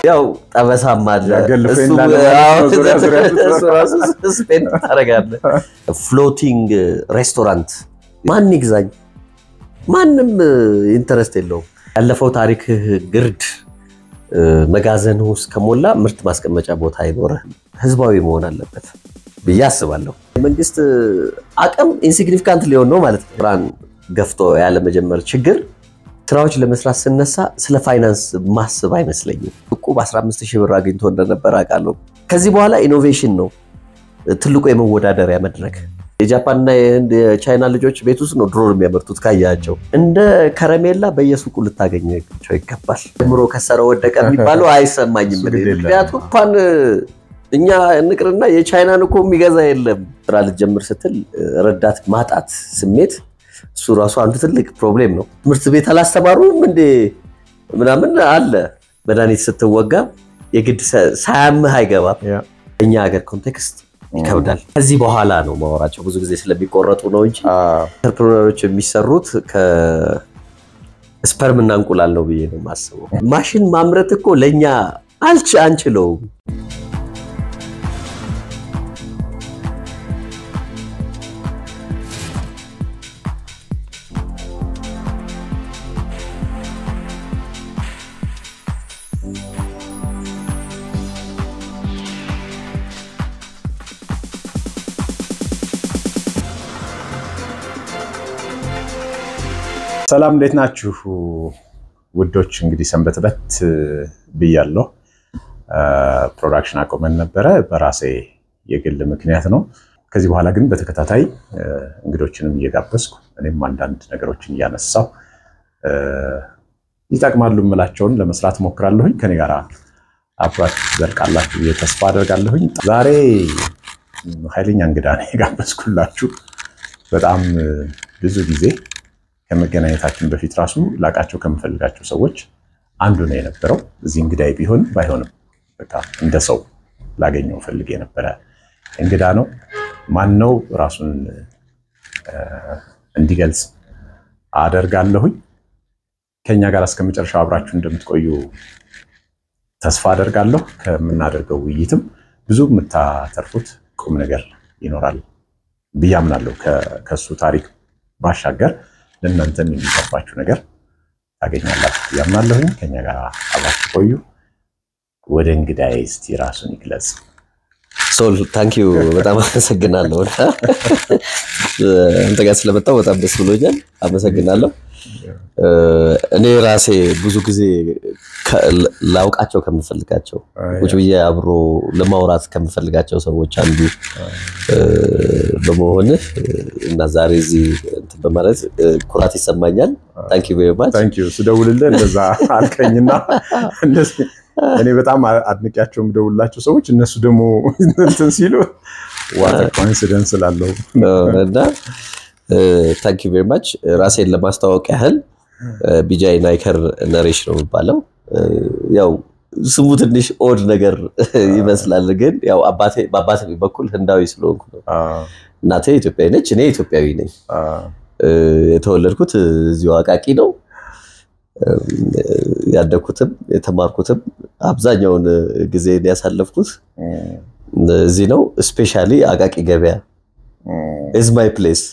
ያው ጠበሳም አለ እሱ ስፔን ታረጋለህ ፍሎቲንግ ሬስቶራንት ማን ይግዛኝ ማንም ኢንተረስት የለውም ያለፈው ታሪክ ግርድ መጋዘን ውስጥ ከሞላ ምርት ማስቀመጫ ቦታ አይኖር ህዝባዊ መሆን አለበት በያስባለሁ መንግስት አቅም ኢንሲግኒፊካንት ሊሆን ነው ማለት ነው ብራን ገፍቶ ያለ መጀመር ችግር ስራዎች ለመስራት ስነሳ ስለ ፋይናንስ ማስብ አይመስለኝም እኮ በ15000 ብር አግኝቶ እንደነበር አቃለው ከዚህ በኋላ ኢኖቬሽን ነው ትልቁ የመወዳደሪያ መድረክ የጃፓንና የቻይና ልጆች ቤት ውስጥ ነው ድሮን የሚያመርቱት ካያቸው እንደ ከረሜላ በየሱቁ ልታገኘው ይገባል ምሮ ከሰረው ወደቀ የሚባለው አይሰማኝም ምክንያቱም እንኳን እኛ እንቅርና የቻይናን እኮ የሚገዛ የለም ስራ ልጀምር ስትል ረዳት ማጣት ስሜት እሱ ራሱ አንዱ ትልቅ ፕሮብሌም ነው ትምህርት ቤት አላስተማሩም እንዴ ምናምን አለ መድኃኒት ስትወጋ የግድ ሳያምህ አይገባም እኛ ሀገር ኮንቴክስት ይከብዳል ከዚህ በኋላ ነው ማወራቸው ብዙ ጊዜ ስለሚቆረጡ ነው እንጂ ኢንተርፕረነሮች የሚሰሩት ከስፐርም እና እንቁላል ነው ብዬ ነው ማስበው ማሽን ማምረት እኮ ለኛ አንችለው ሰላም እንዴት ናችሁ ውዶች እንግዲህ ሰንበትበት ብያለሁ ፕሮዳክሽን አቆመን ነበር በራሴ የግል ምክንያት ነው ከዚህ በኋላ ግን በተከታታይ እንግዶችንም እየጋበዝኩ እኔም አንዳንድ ነገሮችን ያነሳው ይጣቅማሉ መላቸውን ለመስራት ሞክራለሁኝ ከኔ ጋር አብራችሁ ዘልቃላችሁ የተስፋ አደርጋለሁኝ ዛሬ ኃይለኛ እንግዳ ነው የጋበዝኩላችሁ በጣም ብዙ ጊዜ ከመገናኘታችን በፊት ራሱ ላቃቸው ከመፈልጋቸው ሰዎች አንዱ ነው የነበረው እዚህ እንግዳይ ቢሆን ባይሆንም በቃ እንደ ሰው ላገኘው ፈልጌ ነበር እንግዳ ነው ማን ነው ራሱን እንዲገልጽ አደርጋለሁኝ ከኛ ጋር እስከመጨረሻው አብራችሁ እንደምትቆዩ ተስፋ አደርጋለሁ ከምናደርገው ውይይትም ብዙ የምታተርፉት ቁም ነገር ይኖራል ብያምናለሁ ከሱ ታሪክ ባሻገር ለእናንተም የሚጠባችሁ ነገር ታገኛላችሁ ያምናለሁኝ ከኛ ጋር አብራችሁ ቆዩ ወደ እንግዳይ እስቲ ራሱን ይግለጽ ሶል ታንክ ዩ በጣም አመሰግናለሁ አንተ ጋር ስለመጣው በጣም ደስ ብሎኛል አመሰግናለሁ እኔ ራሴ ብዙ ጊዜ ላውቃቸው ከምፈልጋቸው ወጭ ብዬ አብሮ ለማውራት ከምፈልጋቸው ሰዎች አንዱ በመሆን እና ዛሬ እዚህ በማለት ኩራት ይሰማኛል ታንክ ዩ ቬሪ ማች ታንክ ዩ ስደውልልህ እንደዛ አልከኝና እንደዚህ እኔ በጣም አድንቂያቸው ምደውላቸው ሰዎች እነሱ ደግሞ እንትን ሲሉ ዋት ኮኢንሲደንስ ላለው እና ታንክ ዩ ቬሪ ማች ራሴን ለማስተዋወቅ ያህል ቢጃይ ናይከር ነሬሽ ነው የሚባለው ያው ስሙ ትንሽ ኦድ ነገር ይመስላል ግን ያው አባቴ በኩል ህንዳዊ ስለሆንኩ ነው እናቴ ኢትዮጵያዊ ነች እኔ ኢትዮጵያዊ ነኝ የተወለድኩት እዚሁ አቃቂ ነው ያደኩትም የተማርኩትም አብዛኛውን ጊዜ ያሳለፍኩት እዚህ ነው ስፔሻሊ አቃቂ ገበያ is my place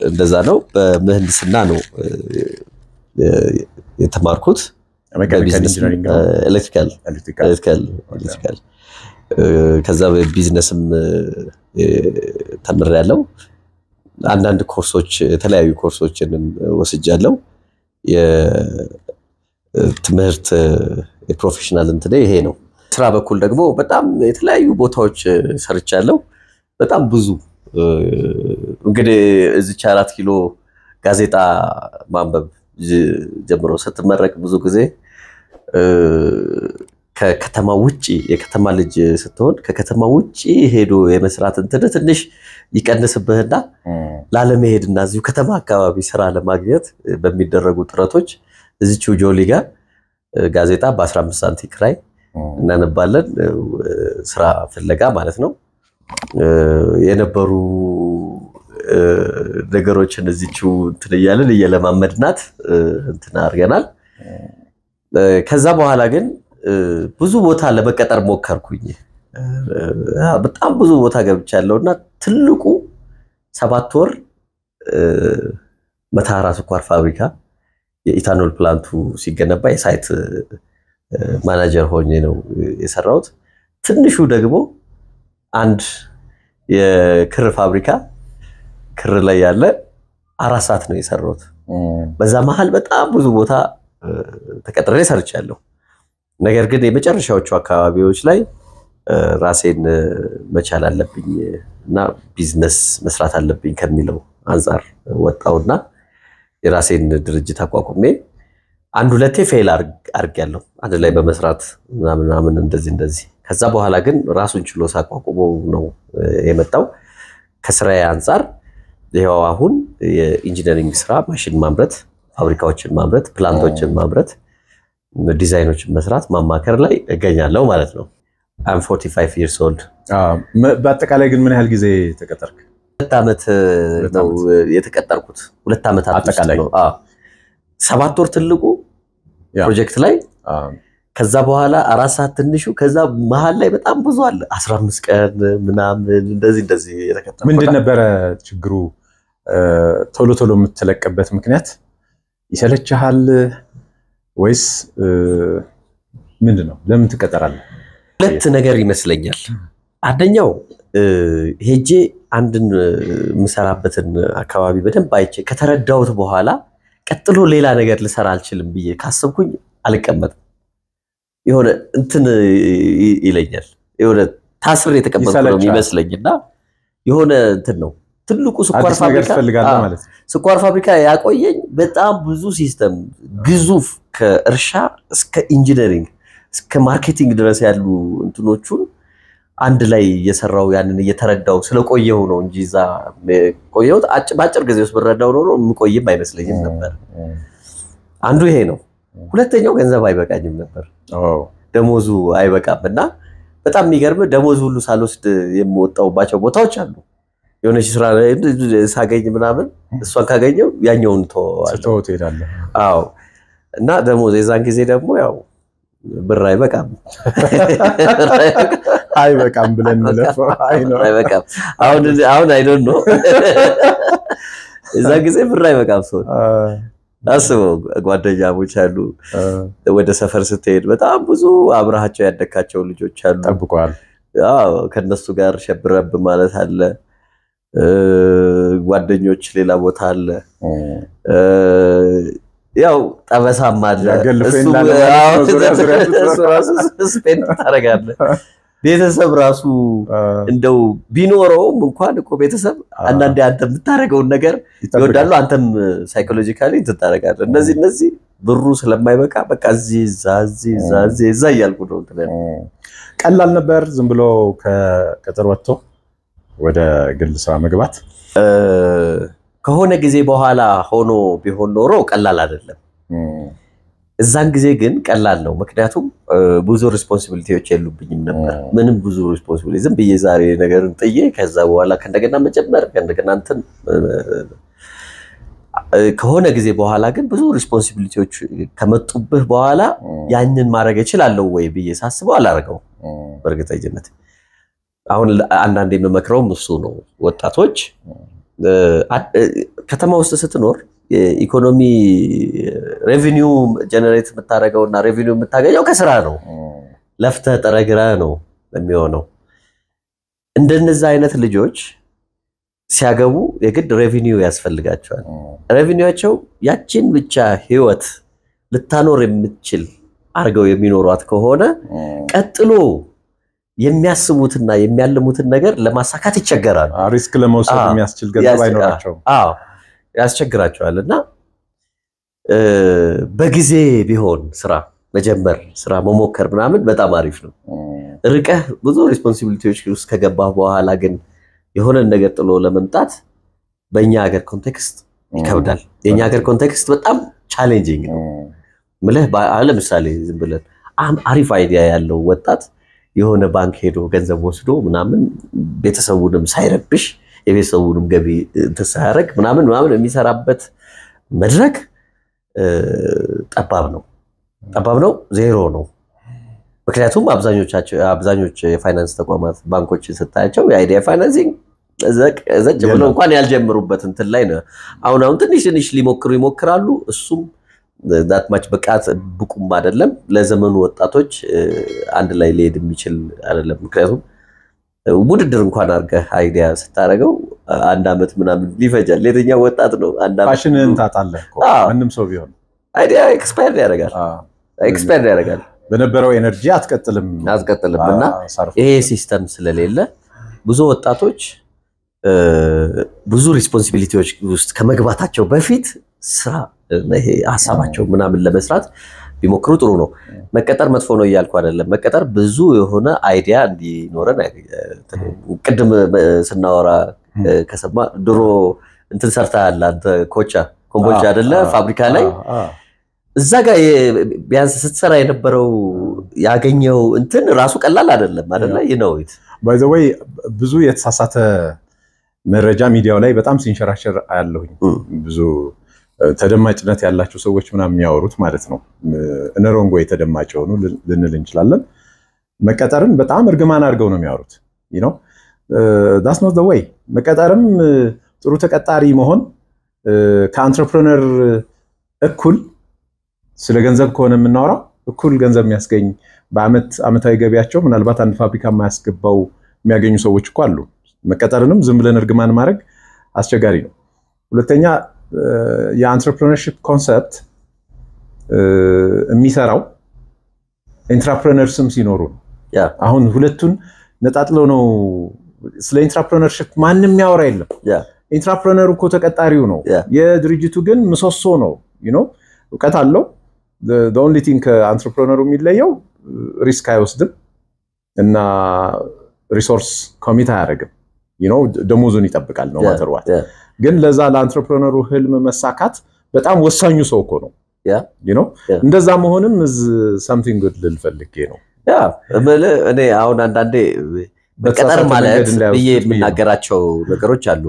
እንደዛ ነው በምህንድስና ነው የተማርኩት ኤሌክትሪካል ከዛ በቢዝነስም ተምሬያለሁ አንዳንድ ኮርሶች የተለያዩ ኮርሶችንም ወስጃለሁ የትምህርት የፕሮፌሽናል እንትን ይሄ ነው ስራ በኩል ደግሞ በጣም የተለያዩ ቦታዎች ሰርቻለሁ በጣም ብዙ እንግዲህ እዚህ 4 ኪሎ ጋዜጣ ማንበብ ጀምሮ ስትመረቅ ብዙ ጊዜ ከከተማ ውጪ የከተማ ልጅ ስትሆን ከከተማ ውጪ ሄዶ የመስራት እንትን ትንሽ ይቀንስብህና ላለመሄድና እዚሁ ከተማ አካባቢ ስራ ለማግኘት በሚደረጉ ጥረቶች እዚህው ጆሊ ጋር ጋዜጣ በ15 ሳንቲም ክራይ እናነባለን ስራ ፍለጋ ማለት ነው የነበሩ ነገሮችን እዚህው እንትን ያለን እየለማመድናት እንትን አርገናል ከዛ በኋላ ግን ብዙ ቦታ ለመቀጠር ሞከርኩኝ በጣም ብዙ ቦታ ገብቻለሁና ትልቁ 7 ወር መታራ ስኳር ፋብሪካ የኢታኖል ፕላንቱ ሲገነባ የሳይት ማናጀር ሆኜ ነው የሰራሁት ትንሹ ደግሞ አንድ የክር ፋብሪካ ክር ላይ ያለ 4 ሰዓት ነው የሰራሁት በዛ መሃል በጣም ብዙ ቦታ ተቀጥሬ ሰርቻለሁ ነገር ግን የመጨረሻዎቹ አካባቢዎች ላይ ራሴን መቻል አለብኝ እና ቢዝነስ መስራት አለብኝ ከሚለው አንፃር ወጣውና የራሴን ድርጅት አቋቁሜ አንድ ሁለቴ ፌል አርጋለሁ አንድ ላይ በመስራት ምናምን እንደዚህ ከዛ በኋላ ግን ራሱን ችሎ ሳቋቁመው ነው የመጣው ከስራዬ አንፃር ይሄው አሁን የኢንጂነሪንግ ስራ ማሽን ማምረት ፋብሪካዎችን ማምረት ፕላንቶችን ማምረት ዲዛይኖችን መስራት ማማከር ላይ እገኛለሁ ማለት ነው I'm 45 years old በአጠቃላይ ግን ምን ያህል ጊዜ ተቀጠርክ 2 አመት ነው የተቀጠርኩት 2 አመት አጠቃላይ ነው 7 ወር ትልቁ ፕሮጀክት ላይ ከዛ በኋላ 4 ሰዓት ትንሹ ከዛ መሃል ላይ በጣም ብዙ አለ 15 ቀን ምናምን እንደዚህ የተከተለው ምንድን ነበር ችግሩ ቶሎ የምትለቀበት ምክንያት ይሰለችሃል ወይስ ምንድነው ለምን ትቀጠራለህ ሁለት ነገር ይመስለኛል አንደኛው ሄጄ አንድን ምሰራበትን አካባቢ በደንብ አይቼ ከተረዳውት በኋላ ቀጥሎ ሌላ ነገር ልሰራ አልችልም ብዬ ካሰብኩኝ አልቀመጥም የሆነ እንትን ይለኛል የሆነ ታስር የተቀመጥኩ ነው የሚመስለኝና የሆነ እንትን ነው ትልቁ ስኳር ፋብሪካ ፈልጋለሁ ማለት ነው ስኳር ፋብሪካ ያቆየኝ በጣም ብዙ ሲስተም ግዙፍ ከእርሻ እስከ ኢንጂነሪንግ እስከ ማርኬቲንግ ድረስ ያሉ እንትኖቹን አንድ ላይ እየሰራው ያንን እየተረዳው ስለቆየው ነው እንጂ ዛ ቆየው ባጭር ጊዜ ውስጥ በረዳው ነው ምቆይም አይመስለኝም ነበር አንዱ ይሄ ነው ሁለተኛው ገንዘብ አይበቃኝም ነበር ደሞዙ አይበቃምና በጣም የሚገርም ደሞዝ ሁሉ ሳልወስድ የምወጣውባቸው ቦታዎች አሉ የሆነች ስራ ሳገኝ ምናምን እሷን ካገኘው ያኛውን ተወው ትሄዳለህ አዎ እና ደሞዝ የዛን ጊዜ ደግሞ ያው ብር አይበቃም አይበቃም ብለን ለፈው አይበቃም አሁን አይ ዶንት ኖ የዛን ጊዜ ብር አይበቃም ሰው አስበው ጓደኛሞች አሉ ወደ ሰፈር ስትሄድ በጣም ብዙ አብራሃቸው ያደካቸው ልጆች አሉ ጠብቀዋል አዎ ከነሱ ጋር ሸብረብ ማለት አለ ጓደኞች ሌላ ቦታ አለ ያው ጠበሳም አለ እሱ ራሱ ስፔንድ ታረጋለህ ቤተሰብ ራሱ እንደው ቢኖረውም እንኳን እኮ ቤተሰብ አንዳንዴ አንተ የምታረጋው ነገር ይወዳሉ አንተም ሳይኮሎጂካሊ ትታረጋለህ እነዚህ ብሩ ስለማይበቃ በቃ እዛ ያልኩ ነው ቀላል ነበር ዝም ብሎ ከቀጠር ወጥቶ ወደ ግል ስራ መግባት ከሆነ ጊዜ በኋላ ሆኖ ቢሆን ኖሮ ቀላል አይደለም እዛን ጊዜ ግን ቀላል ነው ምክንያቱም ብዙ ሪስፖንሲቢሊቲዎች የሉብኝም ነበር ምንም ብዙ ሪስፖንሲቢሊቲ ዝም ብዬ ዛሬ ነገርን ጥዬ ከዛ በኋላ ከእንደገና መጨመር ከእንደገና እንትን ከሆነ ጊዜ በኋላ ግን ብዙ ሪስፖንሲቢሊቲዎች ከመጡብህ በኋላ ያንን ማድረግ እችላለሁ ወይ ብዬ ሳስበው አላረገው በርግጠኝነት አሁን አንዳንዴ የምመክረው እሱ ነው ወጣቶች ከተማ ውስጥ ስትኖር ኢኮኖሚ ሬቨኒው ጀነሬት የምታረጋውና ሬቨኒው የምታገኘው ከስራ ነው ለፍተህ ጠረግራ ነው የሚሆነው እንደነዛ አይነት ልጆች ሲያገቡ የግድ ሬቨኒው ያስፈልጋቸዋል ሬቨኒውቸው ያቺን ብቻ ህይወት ልታኖር የምትችል አርገው የሚኖሯት ከሆነ ቀጥሎ የሚያስቡትና የሚያልሙትን ነገር ለማሳካት ይቸገራሉ ሪስክ ለመውሰድ የሚያስችል ገንዘብ አይኖራቸው አዎ ያስቸግራቸዋልና በጊዜ ቢሆን ስራ መጀመር ስራ መሞከር ምናምን በጣም አሪፍ ነው ርቀህ ብዙ ሪስፖንሲቢሊቲዎች ውስጥ ከገባህ በኋላ ግን የሆነ ነገር ጥሎ ለመምጣት በእኛ ሀገር ኮንቴክስት ይከብዳል የኛ ሀገር ኮንቴክስት በጣም ቻሌንጂንግ ነው ምልህ ለምሳሌ ዝም ብለን አሪፍ አይዲያ ያለው ወጣት የሆነ ባንክ ሄዶ ገንዘብ ወስዶ ምናምን ቤተሰቡንም ሳይረብሽ የቤተሰቡንም ገቢ ተሳረክ ምናምን የሚሰራበት መድረክ ጠባብ ነው ጠባብ ነው ዜሮ ነው ምክንያቱም አብዛኞቹ የፋይናንስ ተቋማት ባንኮችን ስታያቸው የአይዲያ ፋይናንሲንግ ዘጭ ብለው እንኳን ያልጀምሩበት እንትን ላይ ነው አሁን ትንሽ ይሞክራሉ እሱም that much በቃት ብቁም አይደለም ለዘመኑ ወጣቶች አንድ ላይ ሊሄድ የሚችል አይደለም ምክንያቱም ውድድር እንኳን አርገህ አይዲያ ስታረገው አንድ አመት ምናምን ሊፈጃል ለየትኛው ወጣት ነው አንድ አመት ፋሽንን ታጣለህ እኮ ምንም ሰው ቢሆን አይዲያ ኤክስፓየር ያደርጋል በነበረው ኤነርጂ አትቀጥልምና ይሄ ሲስተም ስለሌለ ብዙ ወጣቶች ብዙ ሪስፖንሲቢሊቲዎች ውስጥ ከመግባታቸው በፊት ስራ ይሄ ሐሳባቸው ምናምን ለመስራት ቢሞክሩ ጥሩ ነው መቀጠር መጥፎ ነው ይያልኩ አይደለም መቀጠር ብዙ የሆነ አይዲያ እንዲኖረን ቅድም ስናወራ ከሰማ ድሮ እንትን ሰርታል አንተ ኮምቦልቻ አይደለ ፋብሪካ ላይ እዛ ጋር ቢያንስ ስትሰራ የነበረው ያገኘው እንትን ራሱ ቀላል አይደለም አይደለ by the way ብዙ የተሳሳተ መረጃ ሚዲያው ላይ በጣም ሲንሸራሸር አያለሁኝ ብዙ ተደማጭነት ያላችሁ ሰዎች ምናምን የሚያወሩት ማለት ነው እነሮንጎ የተደማጭ ሆኑ ልንል እንችላለን መቀጠርን በጣም እርግማን አድርገው ነው የሚያወሩት that's not the way መቀጠርም ጥሩ ተቀጣሪ መሆን ከአንትረፕረነር እኩል ስለ ገንዘብ ከሆነ የምናወራው እኩል ገንዘብ የሚያስገኝ በአመታዊ ገቢያቸው ምናልባት አንድ ፋብሪካ ማያስገባው የሚያገኙ ሰዎች እኮ አሉ መቀጠርንም ዝም ብለን እርግማን ማድረግ አስቸጋሪ ነው ሁለተኛ የአንትረፕረነርሺፕ ኮንሰፕት የሚሰራው ኢንትራፕረነርስም ሲኖሩ አሁን ሁለቱን ነጣጥለው ነው ስለ ኢንትራፕረነርሺፕ ማንንም ያወራ የለም ኢንትራፕረነሩ እኮ ተቀጣሪው ነው የድርጅቱ ግን ምሰሶ ነው እውቀት አለው the only thing ከአንትረፕረነሩ የሚለየው ሪስክ አይወስድም እና ሪሶርስ ኮሚት አያደርግም ደሞዙን ይጠብቃል ነው ማተር ዋት ግን ለዛ ለአንትረፕረነሩ ህልም መሳካት በጣም ወሳኙ ሰው እኮ ነው እንደዛ መሆንም is something good ልፈልጌ ነው እኔ አሁን አንዳንዴ በቀጠር ማለት የምናገራቸው ነገሮች አሉ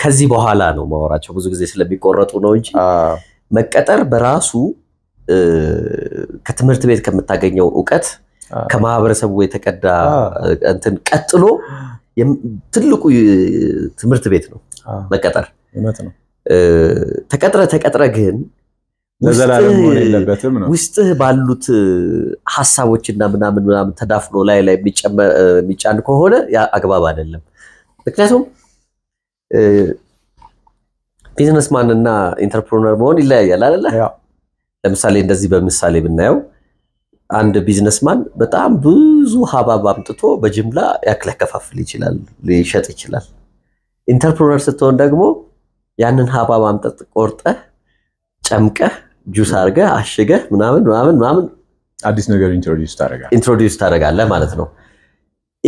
ከዚህ በኋላ ነው ማወራቸው ብዙ ጊዜ ስለሚቆረጡ ነው እንጂ መቀጠር በራሱ ከትምህርት ቤት ከምታገኘው ዕውቀት ከማህበረሰቡ የተቀዳ እንትን ቀጥሎ ትልቁ ትምህርት ቤት ነው መቀጠር እውነት ነው ተቀጥረ ግን ለዘላለም ሆነ የለበትም ነው ውስጥ ባሉት ሐሳቦችና ምናምን ተዳፍኖ ላይ የሚጫን ከሆነ ያ አግባብ አይደለም ምክንያቱም ቢዝነስማን እና ኢንተርፕረነር መሆን ይለያያል አይደለ ለምሳሌ እንደዚህ በምሳሌ ብናየው አንድ ቢዝነስማን በጣም ብዙ ሀባብ አምጥቶ በጅምላ ያከፋፍል ይችላል ሊሸጥ ይችላል ኢንተርፕረነር ስትሆን ደግሞ ያንን ሀባብ አምጥተህ ቆርጠህ ጨምቀህ ጁስ አድርገህ አሽገህ ምናምን አዲስ ነገር ኢንትሮዲዩስ ታደርጋለህ ማለት ነው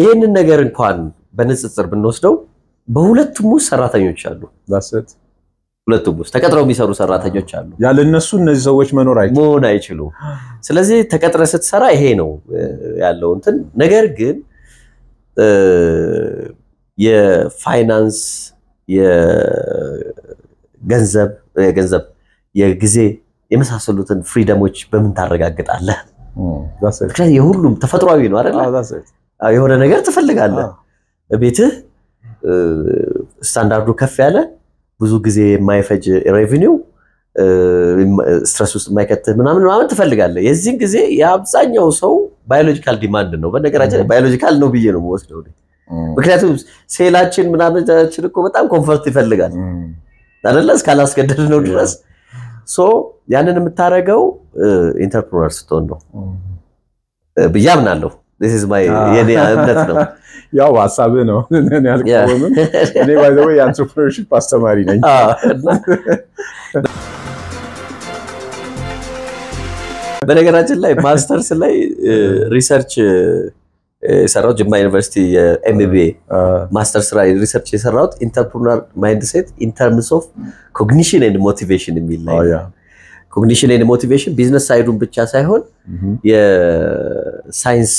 ይሄንን ነገር እንኳን በንጽጽር ብንወስደው በሁለቱም ሰራተኞች አሉ ሁለቱም ተቀጥረው የሚሰሩ ሰራተኞች አሉ ያለ እነሱ እነዚህ ሰዎች መኖር አይችሉ ስለዚህ ተቀጥረ ስትሰራ ይሄ ነው ያለው እንትን ነገር ግን የፋይናንስ የገንዘብ የጊዜ የመሳሰሉትን ፍሪደሞች በምን ታረጋግጣለህ ምክንያቱም የሁሉም ተፈጥሯዊ ነው አይደል የሆነ ነገር ትፈልጋለህ ቤትህ ስታንዳርዱ ከፍ ያለ ብዙ ጊዜ የማይፈጅ ሬቨኒው ስትረስ ውስጥ የማይከተህ ምናምን ትፈልጋለህ የዚህን ጊዜ የአብዛኛው ሰው ባዮሎጂካል ዲማንድ ነው በነገራችን ባዮሎጂካል ነው ብዬ ነው የምወስደው ምክንያቱም ሴላችን ምናምናችን እኮ በጣም ኮምፎርት ይፈልጋል አይደል እስካላስገደድ ነው ድረስ ሶ ያንን የምታረገው ኢንተርፕረነር ስትሆን ነው ብያምናለሁ this is my የኔ እምነት ነው ያው ሐሳብ ነው እኔ አልቆምም እኔ by the way entrepreneurship አስተማሪ ነኝ በነገራችን ላይ ማስተርስ ላይ ሪሰርች ሰራው ጅማ ዩኒቨርሲቲ ኤምቢኤ ማስተርስ ላይ ሪሰርች የሰራው ኢንተርፕረነር ማይንድሴት in terms of cognition and motivation የሚል ላይ cognition and motivation ቢዝነስ ሳይዱን ብቻ ሳይሆን የሳይንስ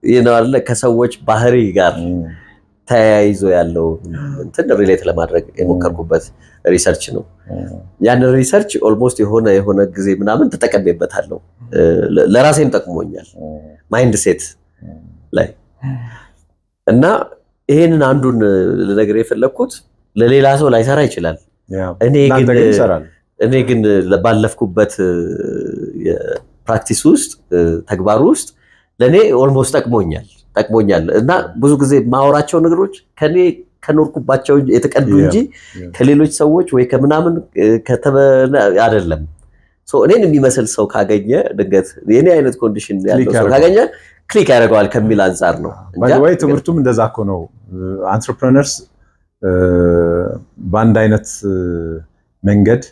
ይናለ ከሰዎች ባህሪ ጋር ተያይዞ ያለው እንትን ሪሌት ለማድረግ የሞከርኩበት ሪሰርች ነው ያን ሪሰርች ኦልሞስት የሆነ ጊዜ ምናምን ተጠቀመበታለሁ ለራሴም ጠቅሞኛል ማይንድ ሴት ላይ እና ይሄንን አንዱን ለነገር የፈለኩት ለሌላ ሰው ላይሰራ ይችላል እኔ ግን ባለፍኩበት የፕራክቲስ ውስጥ ተግባር ውስጥ ለኔ ኦልሞስት ጠቅሞኛል እና ብዙ ጊዜ ማወራቸው ነገሮች ከኔ ከኖርኩባቸው የተቀዱ እንጂ ከሌሎች ሰዎች ወይ ከምናምን አይደለም ሶ እኔን የሚመስል ሰው ካገኘ ድንገት የኔ አይነት ኮንዲሽን ያለው ሰው ካገኘ ክሊክ ያደርጋል ከሚል አንፃር ነው እንጂ ወይ ትምርቱም እንደዛ እኮ ነው አንትረፕረነርስ ባንድ አይነት መንገድ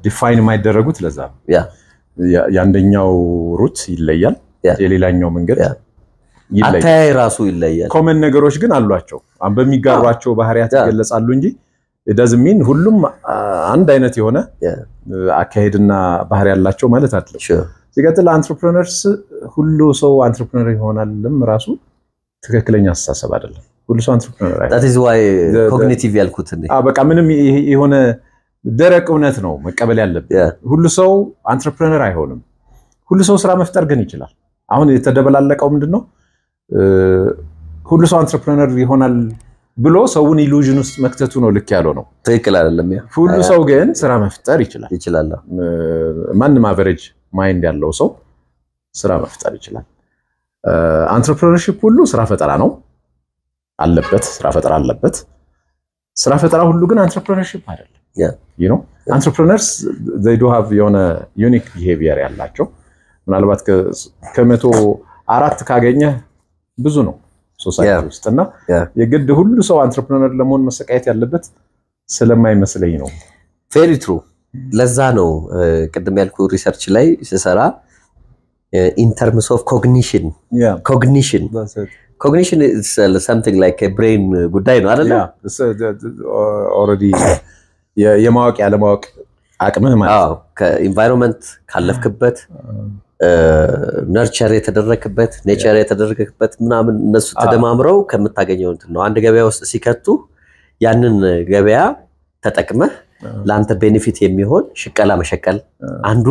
ዲፋይን ማይደረጉት ለዛ ያንደኛው ሩት ይለያል የሌላኛው መንገድ አታይ ራሱ ይለያል ኮመን ነገሮች ግን አሏቸው በሚጋሯቸው ባህሪያት ይገለጻሉ እንጂ doesn't mean ሁሉም አንድ አይነት የሆነ አካሄድና ባህሪ ያላቸው ማለት አይደለም ሲቀጥል አንትረፕረነርስ ሁሉ ሰው አንትረፕረነር ይሆናልም ራሱ ትክክለኛ አስተሳሰብ አይደለም ሁሉ ሰው አንትረፕረነር አይደለም that is why cognitive ያልኩት ነው በቃ ምንም የሆነ ደረቅ እውነት ነው መቀበል ያለበት ሁሉ ሰው አንትረፕረነር አይሆንም ሁሉ ሰው ስራ መፍጠር ግን ይችላል አሁን የተደበላለቀው ምንድነው ሁሉ ሰው አንትረፕረነር ይሆናል ብሎ ሰውን ኢሉዥን ውስጥ መክተቱ ነው ልክ ያለው ነው ትክክል አይደለም ሁሉ ሰው ግን ስራ መፍጠር ይችላል ማንንም አቨሬጅ ማይንድ ያለው ሰው ስራ መፍጠር ይችላል አንትረፕረነርሺፕ ሁሉ ስራ ፈጠራ ነው አለበት ስራ ፈጠራ ሁሉ ግን አንትረፕረነርሺፕ አይደለም you know entrepreneurs they do have your unique behavior ያላቸው ምናልባት ከመቶ አራት ካገኘ ብዙ ነው ሶሳይቲ ውስጥና የግድ ሁሉ ሰው አንትረፕረነር ለመሆን መሰቃየት ያለበት ስለማይመስለኝ ነው very true ለዛ ነው ቅድም ያልኩ ሪሰርች ላይ ሲሰራ in terms of cognition cognition is something like a brain ጉዳይ ነው አይደል already የማወቅ ያለማወቅ አቅምህ ማለት ነው ከኢንቫይሮንመንት ካለፍክበት ነርቸር የተደረከበት ኔቸር የተደረከበት ምናምን እነሱ ተደማምረው ከምታገኘው እንትን ነው አንድ ገበያ ውስጥ ሲከቱ ያንን ገበያ ተጠቅመህ ላንተ ቤኔፊት የሚሆን ሽቀላ መሸቀል አንዱ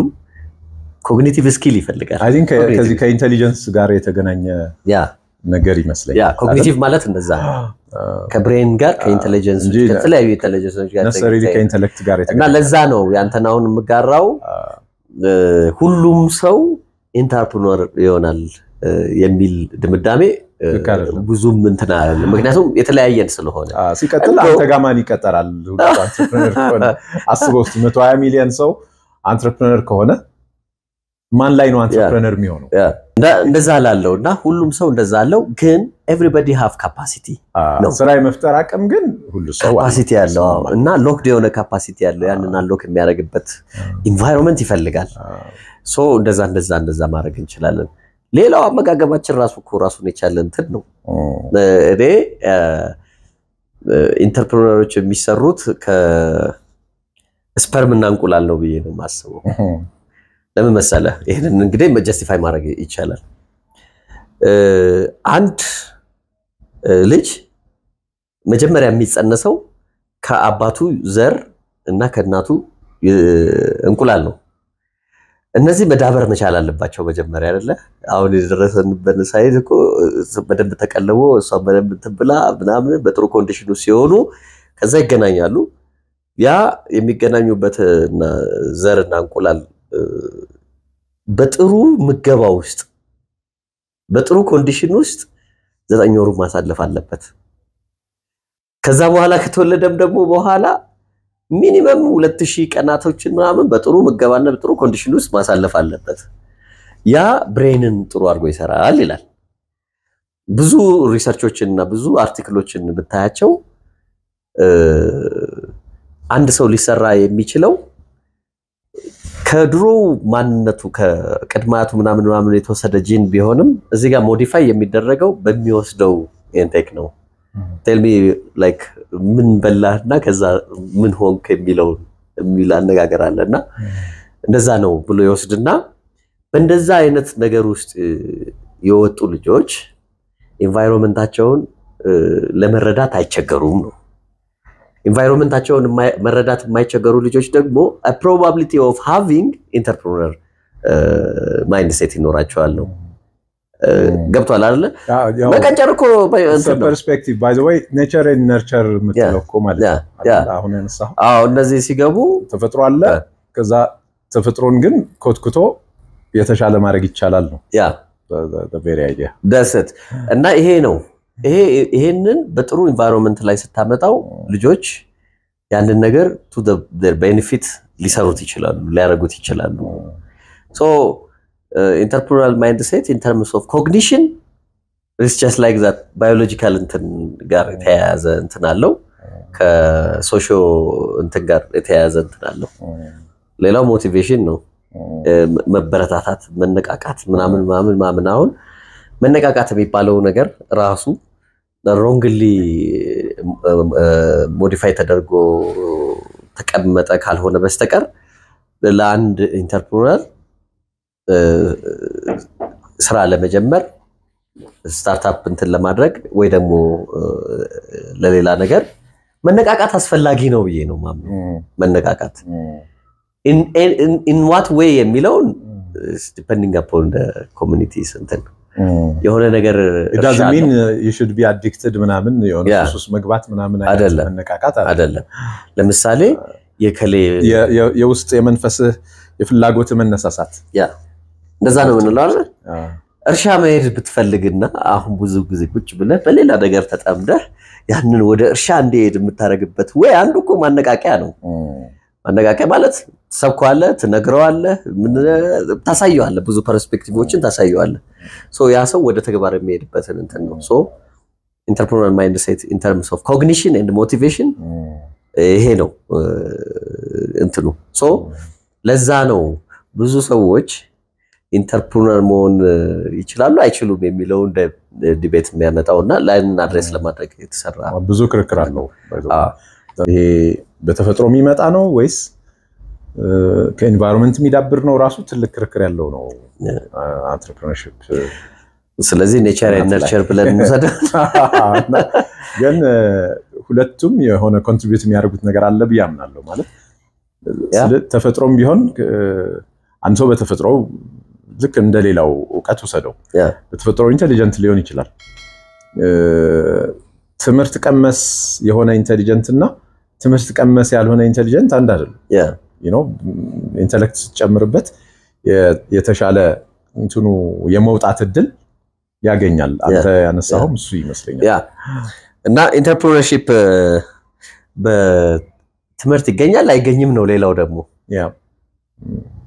ኮግኒቲቭ ስኪል ይፈልጋል አይ ቲንክ ከዚህ ከኢንተሊጀንስ ጋር የተገናኘ ነገር ይመስለኛል ኮግኒቲቭ ማለት እንደዛ ከብሬን ጋር ከኢንተሊጀንስ ከተለያዩ ኢንተሊጀንሶች ጋር ነሰሪሊ ከኢንተሌክት ጋር እና ለዛ ነው ያንተናውን ምጋራው ሁሉም ሰው ኢንተርፕረነር ይሆናል የሚል ድምዳሜ ብዙም እንትና ምክንያቱም የተለያየን ስለሆነ ሲቀጥል አንተ ጋር ማን ይቀጠራል ሁሉ አንትረፕረነር ከሆነ አስበው 120 ሚሊዮን ሰው አንትረፕረነር ከሆነ ማን ላይ ነው አንትረፕረነር የሚሆነው እንደዛ ላልውና ሁሉም ሰው እንደዛ አለው ግን everybody have capacity ነው ስራ የመፍጠር አቅም ግን ሁሉ ሰው capacity ያለው እና ሎክድ የሆነ capacity ያለው ያንን አንሎክ የሚያደርግበት environment ይፈልጋል ሶ እንደዛ ማድረግ እንችላለን ሌላው አመጋገባችን ራሱን የቻለ እንትን ነው እኔ ኢንተርፕረነሮች የሚሰሩት ከስፐርም እና እንቁላል ነው ብዬ ነው ማስበው ለምን መሰለ ይሄንን እንግዲህ ጀስቲፋይ ማድረግ ይቻላል አንድ ልጅ መጀመሪያ የሚጸነሰው ከአባቱ ዘር እና ከእናቱ እንቁላል ነው እነዚህ መዳበር መቻል አለባቸው መጀመሪያ አይደለ አሁን የደረሰንበት ሳይዝ እኮ በደንብ ተቀለቦ እሷ በደንብ ተብላ ምናምን በጥሩ ኮንዲሽኑ ሲሆኑ ከዛ ይገናኛሉ ያ የሚገናኙበት ዘርና እንቁላል በጥሩ ምገባ ውስጥ በጥሩ ኮንዲሽን ውስጥ 9 ወር ማሳለፍ አለበት ከዛ በኋላ ከተወለደም ደግሞ በኋላ ሚኒመም 2000 ቀናቶችን ምናምን በጥሩ ምገባና በጥሩ ኮንዲሽን ውስጥ ማሳለፍ አለበት ያ ብሬንን ጥሩ አድርጎ ይሰራል ይላል ብዙ ሪሰርቾችንና ብዙ አርቲክሎችን ብታያቸው አንድ ሰው ሊሰራ የሚችለው ከድሮ ማንነቱ ከቅድማቱ ምናምን የተወሰደ ጂን ቢሆንም እዚህ ጋር ሞዲፋይ የሚደረገው በሚወስደው ኢንቴክ ነው tell me like ምን በላና ከዛ ምን ሆንክ የሚል አነጋገር አለና እንደዛ ነው ብሎ ይወስድና በእንደዛ አይነት ነገር ውስጥ የወጡ ልጆች ኢንቫይሮንመንታቸውን ለመረዳት አይቸገሩም ነው ኢንቫይሮንመንታቸውን መረዳት የማይቸገሩ ልጆች ደግሞ a probability of having entrepreneur mindset ይኖራቸዋል ነው ገብቷል አይደል መቀጨር እኮ ፐርስፔክቲቭ ባይ ዘ ዌይ ኔቸር ኤንድ ነርቸር ምትለኮ ማለት አሁን ያነሳው እነዚህ ሲገቡ ተፈጥሮ አለ ከዛ ተፈጥሮን ግን ኮትኩቶ የተሻለ ማድረግ ይቻላል ነው the very idea ደስት እና ይሄ ነው ይሄንን በጥሩ ኢንቫይሮንመንት ላይ ስታመጣው ልጆች ያንን ነገር to their benefit ሊሰሩት ይችላሉ ሊያረጉት ይችላሉ so entrepreneurial mindset in terms of cognition is just like that biological እንትን ጋር የተያያዘ እንትን አለው ከሶሺዮ እንትን ጋር የተያያዘ እንትን አለው ሌላው ሞቲቬሽን ነው መበረታታት መነቃቃት ምናምን አሁን መነቃቃት የሚባለው ነገር ራሱ wrongly modify ተደርጎ ተቀመጠ ካልሆነ በስተቀር ለአንድ ኢንተርፕረነር ስራ ለመጀመር ስታርታፕ እንትን ለማድረግ ወይ ደግሞ ለሌላ ነገር መነቃቃት አስፈላጊ ነው ብዬ ነው ማምነው መነቃቃት in what way የሚለው depending upon the communities እንትን የሆነ ነገር it doesn't mean you should be addicted ምናምን የሆነ ሱስ መግባት ምናምን አይደለም መነቃቃት አይደለም ለምሳሌ የከሌ የውስጥ የመንፈስ የፍላጎት መነሳሳት እንደዛ ነው ምንለው አይደል እርሻ መሄድ ብትፈልግና አሁን ብዙ ጊዜ ቁጭ ብለህ በሌላ ነገር ተጠምደህ ያንን ወደ እርሻ እንዲሄድ የምታረግበት ወይ አንዱ እኮ ማነቃቂያ ነው ማነቃቂያ ማለት ሰብኳለ ትነግረዋለ ታሳየዋለ ብዙ ፐርስፔክቲቮችን ታሳየዋለ ሶ ያ ሰው ወደ ተግባር የሚሄድበትን እንትን ነው ሶ entrepreneurial mindset in terms of cognition and motivation ይሄ ነው እንትኑ ሶ ለዛ ነው ብዙ ሰዎች ኢንተርፕረነር መሆን ይችላሉ አይችሉም የሚለው እንደ ዲቤት የሚያመጣውና ላይን አድሬስ ለማድረግ የተሰራ ብዙ ክርክር አለው ይሄ በተፈጥሮ የሚመጣ ነው ወይስ ከኤንቫይሮንመንት የሚዳብር ነው ራሱ ትልቅ ክርክር ያለው ነው ኢንተርፕረነርሺፕ ስለዚህ ኔቸር ኤንድ ነርቸር ብለን እንሰደው ግን ሁለቱም የሆነ ኮንትሪቢዩት የሚያደርጉት ነገር አለ ብያምናለሁ ማለት ተፈጥሮም ቢሆን አንተ ሰው በተፈጥሮ ልክ እንደሌላው ዕውቀት ወሰደው በተፈጥሮ ኢንተሊጀንት ሊሆን ይችላል ትምህርት ቀመስ የሆነ ኢንተሊጀንት እና ትምህርት ቀመስ ያልሆነ ኢንተሊጀንት አንድ አይደለም you know ኢንተሌክት ጨምርበት የተሻለ እንትኑ የመውጣት እድል ያገኛል አንተ ያነሳው እሱ ይመስለኛል እና ኢንተርፕረነርሺፕ በትምህርት ይገኛል አይገኝም ነው ሌላው ደግሞ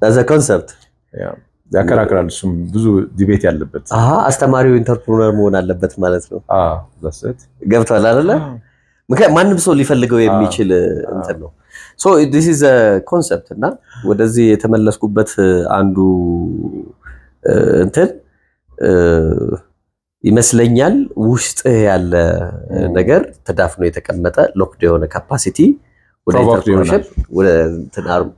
that's a concept ያከራከራል እሱም ብዙ ዲቤት ያለበት አስተማሪው ኢንተርፕረነር መሆን አለበት ማለት ነው that's it ገብቷል አይደለ ማንም ሰው ሊፈልገው የሚችል እንትን ነው so this is a concept እና ወደዚህ የተመለስኩበት አንዱ እንትን ይመስለኛል ውስጥ ያለ ነገር ተዳፍኖ የተቀመጠ ሎክድ የሆነ ካፓሲቲ ወደ ኢንተርፕረነርሺፕ ወደ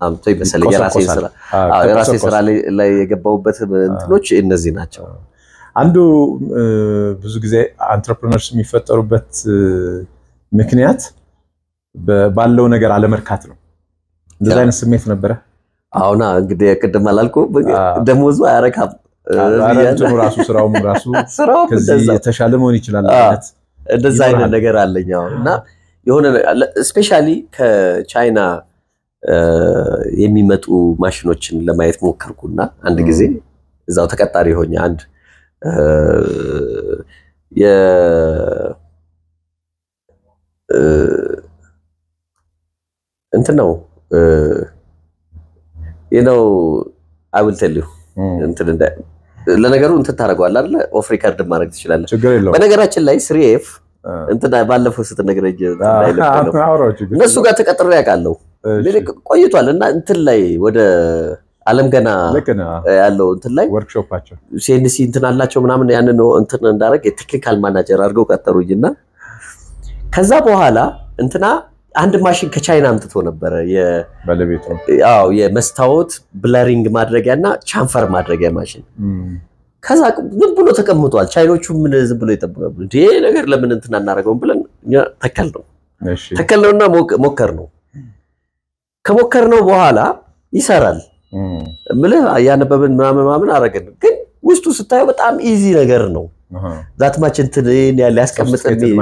አምቶ ይመስል የራሴ ስራ ላይ የገባውበት እንትኖች እነዚህ ናቸው አንዱ ብዙ ጊዜ ኢንተርፕረነርስ የሚፈጠሩበት ምክንያት ባለው ነገር አለመርካት ነው እንደዛ አይነት ስሜት ነበር አሁና እንግዲህ ቅድም አላልኩ ደሞዙ አያረካም አራንቱ ራሱ ስራውም ራሱ ከዚህ የተሻለ መሆን ይችላል ማለት እንደዛ አይነት ነገር አለኛው እና የሆነ ስፔሻሊ ከቻይና የሚመጡ ማሽኖችን ለማየት ሞከርኩና አንድ ጊዜ እዛው ተቀጣሪ ሆኜ አንድ እንትን ነው you know I will tell you እንትን እንደ ለነገሩ እንትን ታረጋዋል አይደል ኦፍ ሪከርድ ማድረግ ትችላለህ በነገራችን ላይ 3F እንትን ባለፈው ስትነግረኝ እነሱ ጋር ተቀጥሬ ያውቃለሁ ቆይቷል እና እንትን ላይ ወደ ዓለም ገና ያለው እንትን ላይ ወርክሾፓቸው ሲኤንሲ እንትን አላቸው ምናምን ያንን እንትን እንዳረግ የቴክኒካል ማናጀር አድርገው ቀጠሩኝና ከዛ በኋላ እንትና አንድ ማሽን ከቻይና አምጥቶ ነበር ባለቤቱ የመስታወት ብለሪንግ ማድረጊያና ቻንፈር ማድረጊያ ማሽን ከዛ ዝም ብሎ ተቀምጧል ቻይኖቹ ምን ዝም ብሎ ይጠብቃሉ እንዴ ነገር ለምን እንትና እናረጋው ብለን ተከልነው ተከለውና ሞከር ነው ከሞከር ነው በኋላ ይሰራል ምልህ ያነበብን ምናምን አረጋግጥ ግን ውስጡ ስታየው በጣም ኢዚ ነገር ነው ዛት ማች እንትን ያስቀምጥልኝ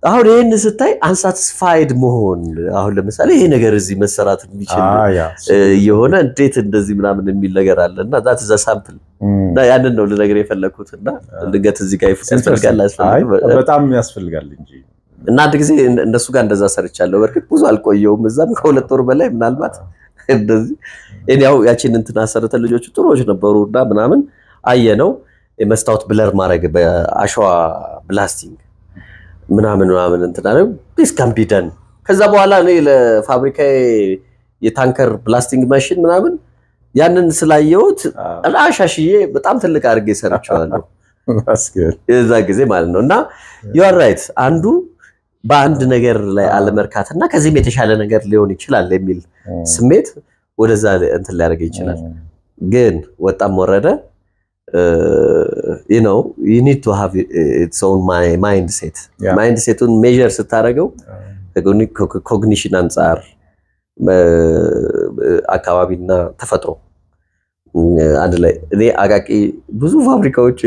አሁን ይሄን ስታይ አንሳቲስፋይድ መሆን አሁን ለምሳሌ ይሄ ነገር እዚህ መሰራት የሚችል የሆነ እንዴት እንደዚህ ምናምን የሚል ነገር አለና ዛት ዘ ሳምፕል እና ያንን ነው ለነገር የፈለኩትና ድንገት እዚህ ጋር ይፈስፈልጋል በጣም ያስፈልጋል እንጂ እና አንድ ጊዜ እንደሱ ጋር እንደዛ ሰርቻለሁ በርግጥ ብዙ አልቆየውም እዛም ከሁለት ወር በላይ ምናልባት እንደዚህ እኔው ያቺን እንትና አሰረተ ልጆቹ ጥሩዎች ነበሩና ምናምን አየነው የመስታወት ብለር ማድረግ በአሸዋ ብላስቲንግ ምናምን እንትና ነው this can be done ከዛ በኋላ እኔ ለፋብሪካ የታንከር ብላስቲንግ ማሽን ምናምን ያንን ስላየሁት አሻሽዬ በጣም ትልቅ አድርጌ ሰርቻለሁ አስገር የዛ ጊዜ ማለት ነውና you are right አንዱ በአንድ ነገር ላይ አለመርካትና ከዚህም የተሻለ ነገር ሊሆን ይችላል የሚል ስሜት ወደዛ እንትን ሊያደርግ ይችላል ግን ወጣም ወረደ you know you need to have its own mindset mindset-ን measure ስታረገው cognition አንፃር አካባቢና ተፈጥሮ አንድ ላይ እኔ አቃቂ ብዙ ፋብሪካዎች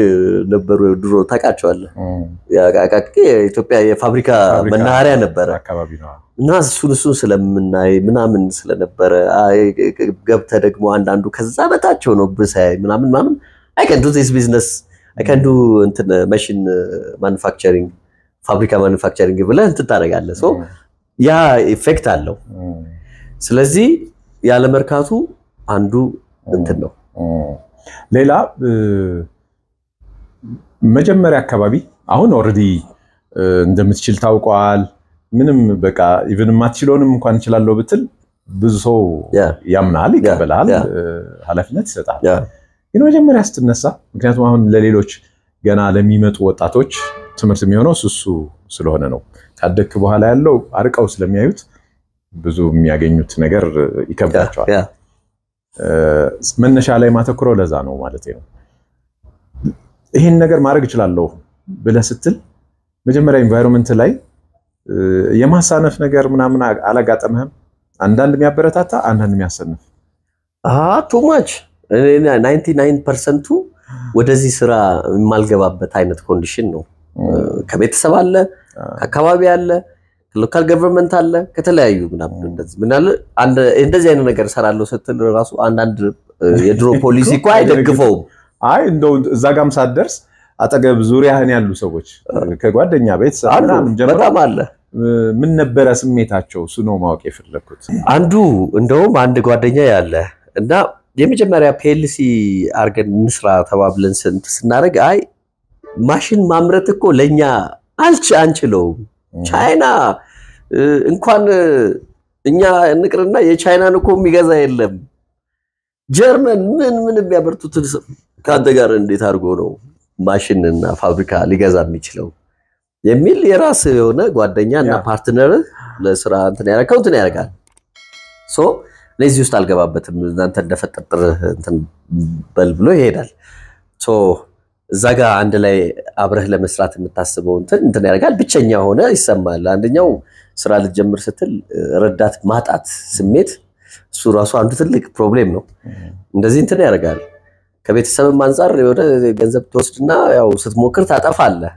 ነበሩ ድሮ ታቃቸዋል አቃቂ ኢትዮጵያ የፋብሪካ መናኸሪያ ነበር አካባቢ ነው እና እሱን ስለምናይ ምናምን ስለነበረ ገብተ ደግሞ አንዳንዱ ከዛ በታቸው ነው በሳይ ምናምን I can do this business I can do machine manufacturing fabrica manufacturing ብለህ እንትን ታደርጋለህ ሶ ያ ኢፌክት አለው ስለዚህ ያለ መርካቱ አንዱ እንትን ነው ሌላ መጀመሪያ አካባቢ አሁን ኦሬዲ እንደምትችል ታውቋል ምንም በቃ ኢቭን ማትችለውንም እንኳን ይችላልው ብትል ብዙ ሰው ያምናል ይቀበላል ኃላፊነት ይሰጣል ግን መጀመሪያ ስትነሳ ምክንያቱም አሁን ለሌሎች ገና ለሚመጡ ወጣቶች ትምህርት የሚሆነው እሱ ስለሆነ ነው ካደክ በኋላ ያለው አርቀው ስለሚያዩት ብዙ የሚያገኙት ነገር ይከብዳቸዋል መነሻ ላይ ማተኩረው ለዛ ነው ማለት ነው ይሄን ነገር ማድረግ ይችላልው ብለ ስትል መጀመሪያ ኢንቫይሮንመንት ላይ የማሳነፍ ነገር ምናምን አላጋጠመህም አንዳንድ የሚያበረታታ አንዳንድ የሚያሰንፍ too much 99% ወደዚህ ስራ የማልገባበት አይነት ኮንዲሽን ነው ከቤተሰብ አለ ከአካባቢ አለ ሎካል ገቨርንመንት አለ ከተለያዩ ምናምን እንደዚህ አይነት ነገር ሰራለው ስትል ራሱ አንዳንድ የድሮ ፖሊሲ እኮ አይደግፈውም አይ እንደው እዛ ጋም ሳደርስ አጠገብ ዙሪያህን ያሉ ሰዎች ከጓደኛ ቤተሰብ ምናምን በጣም አለ ምን ነበር ስሜታቸው እሱ ነው ማወቅ የፈለኩት አንዱ እንደውም አንድ ጓደኛ ያለ እና የመጀመሪያ ፒኤልሲ አርገን እንስራ ተባብለን ስናረግ አይ ማሽን ማምረት እኮ ለኛ አንችለው ቻይና እንኳን እኛ እንቅርና የቻይናን እኮ የሚገዛ የለም ጀርመን ምን የሚያበርቱት ካንተ ጋር እንዴት አድርጎ ነው ማሽንና ፋብሪካ ሊገዛ የሚችለው የሚል የራስ የሆነ ጓደኛና ፓርትነር ለስራ እንትን ያደርጋል ሶ ለዚህ ውስጥ አልገባበትም እናንተ እንደፈጠጥር እንትን በልብሎ ይሄዳል ሶ እዛጋ አንድ ላይ አብረህ ለመስራት የምታስበው እንትን ያደርጋል ብቸኛ ሆነ ይሰማል አንደኛው ስራ ልጀምር ስትል ረዳት ማጣት ስሜት እሱ ራሱ አንዱ ትልቅ ፕሮብሌም ነው እንደዚህ እንትን ያደርጋል ከቤተሰብም አንፃር የሆነ ገንዘብ ተወስድና ያው ስትሞክር ታጠፋለህ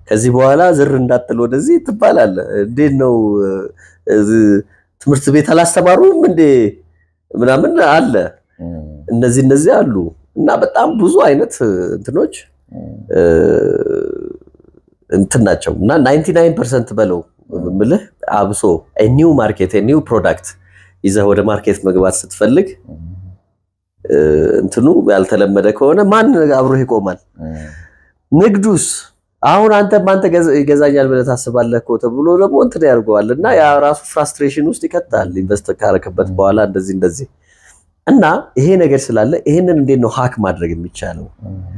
ከዚህ በኋላ ዝር እንዳትል ወደዚህ ትባላለህ እንዴት ነው ትምህርት ቤት አላስተማሩም እንዴ ምናምን አለ እነዚህ አሉ እና በጣም ብዙ አይነት እንትኖች እንትናቸው እና 99% በለው ምልህ አብሶ a new market a new product ይዘህ ወደ ማርኬት መግባት ስትፈልግ እንትኑ ያልተለመደ ከሆነ ማን አብሮ ይቆማል ንግዱስ አሁን አንተ ይገዛኛል ብለህ ታስባለህ እኮ ተብሎ ደግሞ እንትን ያርገዋልና ያ ራሱ ፍራስትሬሽን ውስጥ ይከታል ኢንቨስት ካረከበት በኋላ እንደዚህ እና ይሄ ነገር ስላለ ይሄንን እንዴት ነው ሃክ ማድረግ የሚቻለው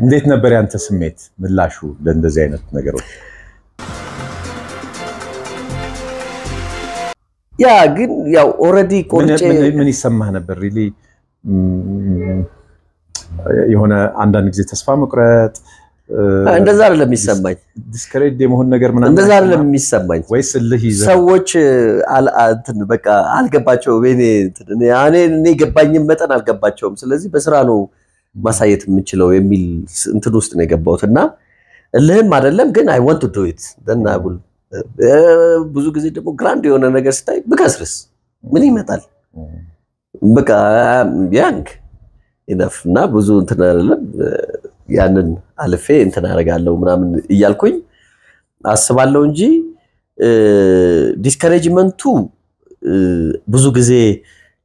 እንዴት ነበር ያንተ ስሜት ምላሹ ለእንደዚህ አይነት ነገሮች ያ ግን ያው ኦሬዲ ቆርጬ ምን ይሰማህ ነበር ሪሊ የሆነ አንዳንድ ጊዜ ተስፋ መቁረጥ እንደዛ አይደለም የሚሰማኝ ዲስከሬጅ የመሆን ነገር ምናምን እንደዛ አይደለም የሚሰማኝ ወይስ ልህ ይዘህ ሰዎች እንትን በቃ አልገባቸው እኔ ገባኝም መጠን አልገባቸውም ስለዚህ በስራ ነው ማሳየት የምችለው የሚል እንትን ውስጥ ነው የገባሁትና እልህም አይደለም ግን I want to do it then I will ብዙ ጊዜ ደግሞ ግራንድ የሆነ ነገር ስታይ ብከስርስ ምን ይመጣል በቃ ያንግ ኢነፍ እና ብዙ እንትን አይደለም ያንን አልፌ እንትን አደርጋለሁ ምናምን እያልኩኝ አስባለሁ እንጂ ዲስከሬጅመንቱ ብዙ ጊዜ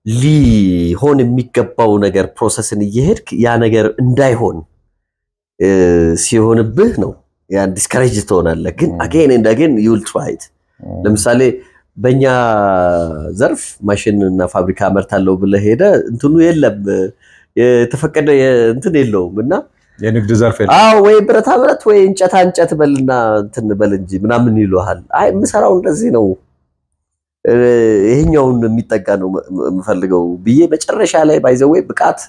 ሊሆን የሚገባው ነገር ፕሮሰስን እየሄድክ ያ ነገር እንዳይሆን ሲሆንብህ ነው ያ ዲስከሬጅ ትሆናለህ ግን again and again you will try it ለምሳሌ በእኛ ዘርፍ ማሽን እና ፋብሪካ አመርታለሁ ብለህ ሄደ እንትኑ የለም የተፈቀደ እንትን የለውምና የንግድ ዘርፍ ወይ ብረታ ብረት ወይ እንጨት በልና እንትን በል እንጂ ምናምን ይሉሃል አይ ምሰራው እንደዚህ ነው ይሄኛውን የሚጠጋ ነው የምፈልገው ብዬ መጨረሻ ላይ ባይዘዌ ብቃት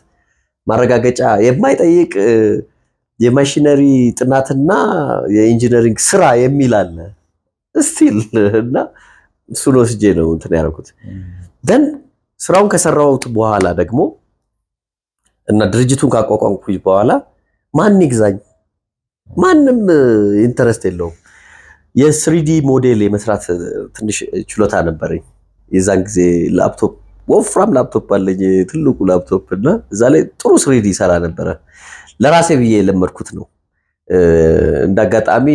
ማረጋገጫ የማይጠይቅ የማሽነሪ ጥናትና የኢንጂነሪንግ ስራ የሚል አለ ስቲል እና ሱሎ ስጄ ነው እንትን ያደረኩት ደን ስራውን ከሰራውት በኋላ ደግሞ እና ድርጅቱን ካቋቋምኩኝ በኋላ ማን ይግዛኝ ማንንም ኢንተረስት የለውም የ3D ሞዴል የመስራት ትንሽ ችሎታ ነበርኝ የዛን ጊዜ ላፕቶፕ ወፍራም ላፕቶፕ አለኝ ትልቁ ላፕቶፕ እና እዛ ላይ ጥሩ 3D ሰራ ነበር ለራሴ ብዬ ለመድኩት ነው እንዳጋጣሚ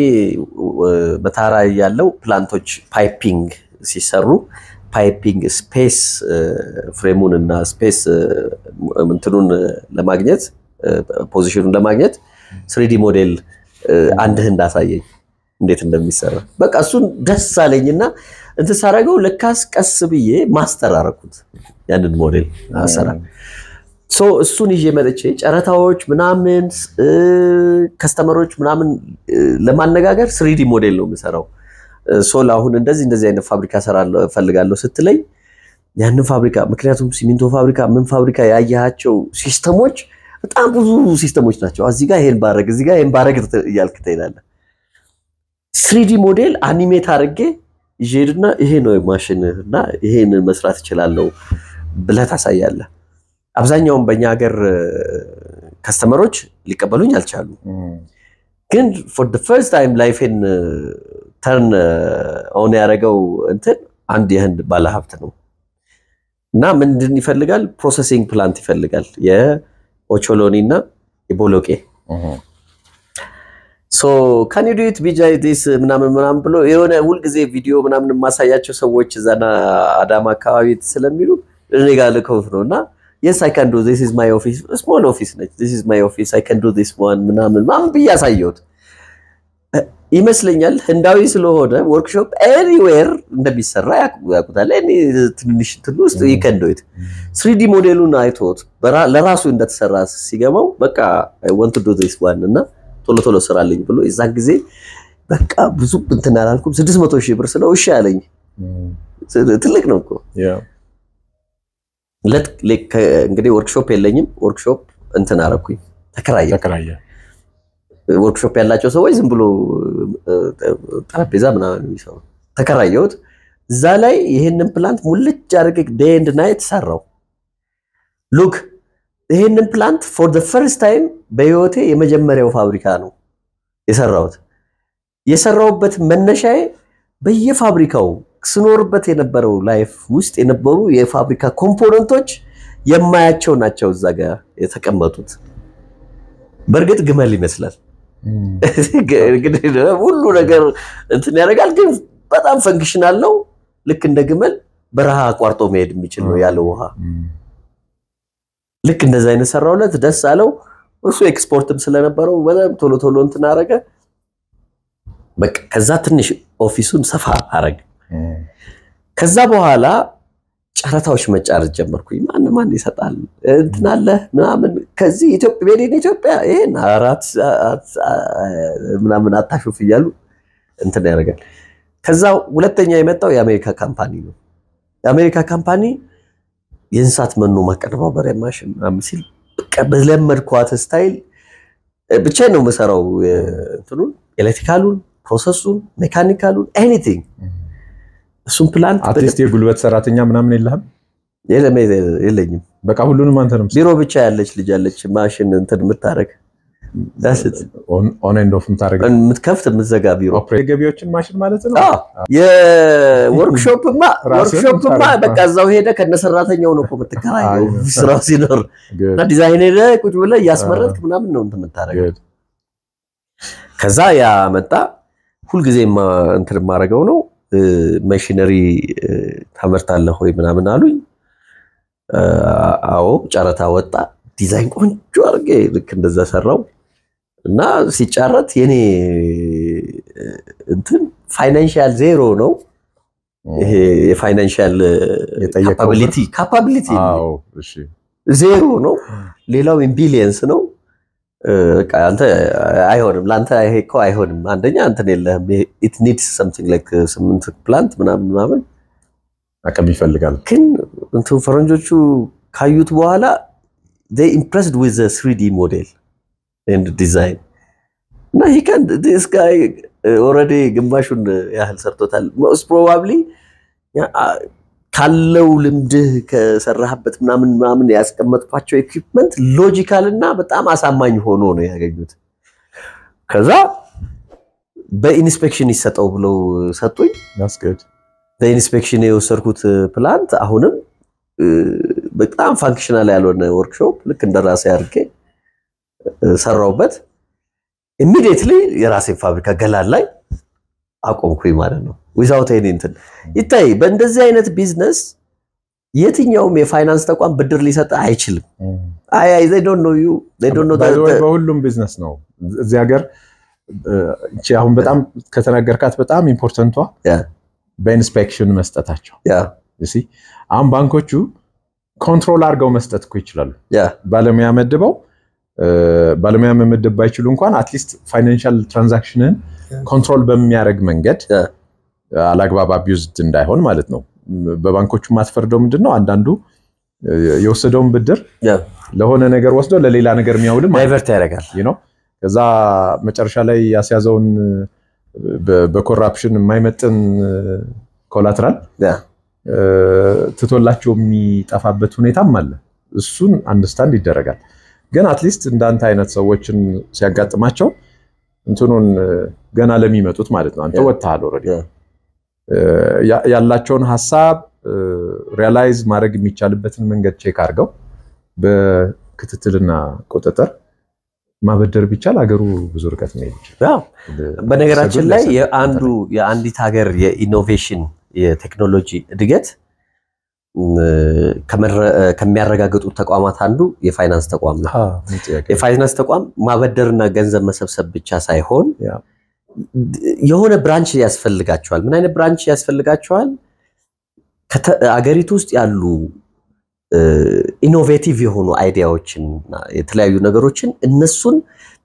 በታራ ያለው ፕላንቶች ፓይፒንግ ሲሰሩ ፓይፒንግ ስፔስ ፍሬሙን እና ስፔስ እንትኑን ለማግኘት ፖዚሽኑን ለማግኘት 3D ሞዴል አንድህ እንዳሳየኝ እንዴት እንደሚሰራ በቃ እሱን ደስ አለኝና እንትን ሳረጋው ለካስ ቀስ ብዬ ማስተር አረኩት ያንን ሞዴል አሰራ ሶ እሱን ይዤ መጥቼ ጨረታዎች ምናምን ከስተመሮች ምናምን ለማነጋገር 3D ሞዴል ነው የምሰራው ሶል አሁን እንደዚህ አይነት ፋብሪካ ሰራለሁ ፈልጋለሁ ስትለኝ ያንን ፋብሪካ ምክንያቱም ሲሚንቶ ፋብሪካ ምን ፋብሪካ ያያያቸው ሲስተሞች በጣም ብዙ ሲስተሞች ናቸው እዚህ ጋር ይሄን ባረግ እያልክ ትሄዳለህ 3D ሞዴል አኒሜት አድርጌ ይሄድና ይሄ ነው ማሽንና ይሄን መስራት ይችላልው ብለህ ታሳያለህ አብዛኛውን በእኛ ሀገር ከስተመሮች ሊቀበሉኝ አልቻሉ ግን for the first time life in turn on ያረጋው እንትን አንድ የህንድ ባለሀብት ነው እና ምንድን ይፈልጋል ፕሮሰሲንግ ፕላንት ይፈልጋል የኦቾሎኒና የቦሎቄ so can you do it BJ this ምናምን ብሎ የሆነ ሁሉ ጊዜ ቪዲዮ ምናምን ማሳያቸው ሰዎች እዛና አዳማ አካባቢ ስለሚሉ እኔ ጋር ልከውት ነውና yes I can do this is my office a small office this is my office I can do this one ምናምን ብያሳየውት ይመስለኛል ህንዳዊ ስለሆነ ወርክሾፕ ኤኒዌር እንደሚሰራ ያቁታል እኔ ትንሽ ትሉስት you can do it 3D ሞዴሉን አይቶት ለራሱ እንደተሰራ ሲገባው በቃ I want to do this one እና ቶሎ ስራልኝ ብሎ እዛን ጊዜ በቃ ብዙ እንትን አላልኩም 600,000 ብር ስለው እሺ አለኝ ትልቅ ነው እኮ እንግዲህ ወርክሾፕ የለኝም ወርክሾፕ እንትን አረኩኝ ተከራየ ወርክሾፕ ያላቸው ሰዎች ዝም ብሎ ጠረጴዛ ምናምን ይሰሩ ተከራየሁት እዛ ላይ ይሄንን ፕላንት ሙልጭ አድርጌ day and night ሰራው look ይሄንን ፕላንት for the first time በህይወቴ የመጀመሪያው ፋብሪካ ነው የሰራውበት መነሻዬ በየፋብሪካው ስኖርበት የነበረው ላይፍ ውስጥ የነበሩ የፋብሪካ ኮምፖነንቶች የማያቸው ናቸው እዛ ጋር የተቀመጡት በርግጥ ግመል ይመስላል እንግዲህ ሁሉ ነገር እንትን ያደርጋል ግን በጣም ፈንክሽናል ነው ልክ እንደ ግመል በረሃ አቋርጦ መሄድ የሚችል ነው ያለው ውሃ ልክ እንደዛ አይነት ሰራውለት ደስ አለው እሱ ኤክስፖርትም ስለነበረው በጣም ቶሎ እንትን አረገ በቃ ከዛ ትንሽ ኦፊሱን ሰፋ አረገ ከዛ በኋላ ጨረታዎች መጫረት ጀመርኩኝ ማን ይሰጣል እንትን አለ ምናምን ከዚህ ኢትዮጵያ ይሄን አራት ምናምን አታሹፍ ይያሉ እንትን ያደርጋል ከዛ ሁለተኛ የመጣው የአሜሪካ ካምፓኒ ነው የአሜሪካ ካምፓኒ የእንስሳት መኖ ማቀነባበሪያ ማሽን አምሲል በለመድኳት ስታይል ብቻ ነው የምሰራው እንትኑን ኤሌክትሪካሉን ፕሮሰሱን ሜካኒካሉን ኤኒቲንግ እሱን ፕላንት አትሊስት የጉልበት ሰራተኛ ምናምን የለህም የለኝም በቃ ሁሉንም አንተ ነው ቢሮ ብቻ ያለች ልጅ ያለች ማሽን እንትን የምታረግ ዳስት ኦን ኤንድ ኦፍ የምታረግ የምትከፍት የምትዘጋ ቢሮ ኦፕሬት ገቢዎችን ማሽን ማለት ነው የወርክሾፕማ በቃ እዛው ሄደ ከነሰራተኛው ነው እኮ የምትከራየው ስራው ሲኖር እና ዲዛይነር ቁጭ ብለህ ያስመረጥክ ምናምን ነው እንትን የምታረገው ከዛ ያ መጣ ሁሉ ጊዜ እንትን ማረገው ነው ማሽነሪ ታመርታለህ ወይ ምናምን አሉኝ አዎ ጨረታ ወጣ ዲዛይን ቆንጆ አርጌ ልክ እንደዛ ሰራው እና ሲጫረት የኔ እንትን ፋይናንሻል ዜሮ ነው ይሄ የፋይናንሻል ካፓቢሊቲ አዎ እሺ ዜሮ ነው ሌላው ኢን ቢሊየንስ ነው በቃ አንተ አይሆንም ላንተ ይሄ እኮ አይሆንም አንደኛ እንትን የለህም it needs something like ስምንት ፕላንት ምናምን አቀም ይፈልጋል ግን እንትን ፈረንጆቹ ካዩት በኋላ they impressed with the 3D model and design now he can this guy already ግማሹን ያህል ሰርቶታል most probably ካለው ልምድህ ከሰራህበት ምናምን ያስቀመጥኳቸው ኢኩዊፕመንት ሎጂካል እና በጣም አሳማኝ ሆኖ ነው ያገኙት ከዛ በኢንስፔክሽን ይሰጠው ብለው ሰጡኝ that's good በኢንስፔክሽን የወሰድኩት ፕላንት አሁንም በጣም ፋንክሽናል ያልሆነ ወርክሾፕ ልክ እንደራሴ አርጌ ሰራውበት immediately የራሴ ፋብሪካ ገላል ላይ አቆምኩኝ ማለት ነው without any እንትን ይታይ በእንደዚህ አይነት ቢዝነስ የትኛውም የፋይናንስ ተቋም ብድር ሊሰጥ አይችልም they don't know you they don't know that በሁሉም ቢዝነስ ነው እዚህ ሀገር እቺ አሁን በጣም ከተናገርካት በጣም ኢምፖርታንቷ በኢንስፔክሽን መስጠታቸው you see አሁን ባንኮቹ ኮንትሮል አድርገው መስጠት እኮ ይችላሉ ባለሙያ መመደብ ባይችሉ እንኳን አትሊስት ፋይናንሻል ትራንዛክሽንን ኮንትሮል በሚያደርግ መንገድ አላግባብ አቢዩዝድ እንዳይሆን ማለት ነው በባንኮቹ ማስፈርደው ምንድነው አንዳንዱ የወሰደውን ብድር ለሆነ ነገር ወስዶ ለሌላ ነገር የሚያውልም ዳይቨርት ያደርጋል you know ከዛ መጨረሻ ላይ ያስያዘውን በኮራፕሽን የማይመጥን ኮላተራል ትቶላቸው የሚጠፋበት ሁኔታም አለ እሱን አንደርስታንድ ይደረጋል ግን አትሊስት እንዳንተ አይነት ሰዎችን ሲያጋጥማቸው እንትኑን ገና ለሚመጡት ማለት ነው አንተ ወጣሃል ኦሬዲ ያላቸውን ሐሳብ ሪያላይዝ ማድረግ የሚቻልበትን መንገድ ቼክ አድርገው በክትትልና ቁጥጥር ማበደር ቢቻል ሀገሩ ብዙ ርቀት ነው ይችላል በነገራችን ላይ የአንዲት ሀገር የኢኖቬሽን የቴክኖሎጂ እድገት ከሚያረጋግጡ ተቋማት አንዱ የፋይናንስ ተቋም ነው የፋይናንስ ተቋም ማበደርና ገንዘብ መሰብሰብ ብቻ ሳይሆን የሆነ ብራንች ያስፈልጋቸዋል ምን አይነት ብራንች ያስፈልጋቸዋል አገሪቱ ውስጥ ያሉ ኢኖቬቲቭ የሆኑ አይዲያዎችን የተለያዩ ነገሮችን እነሱን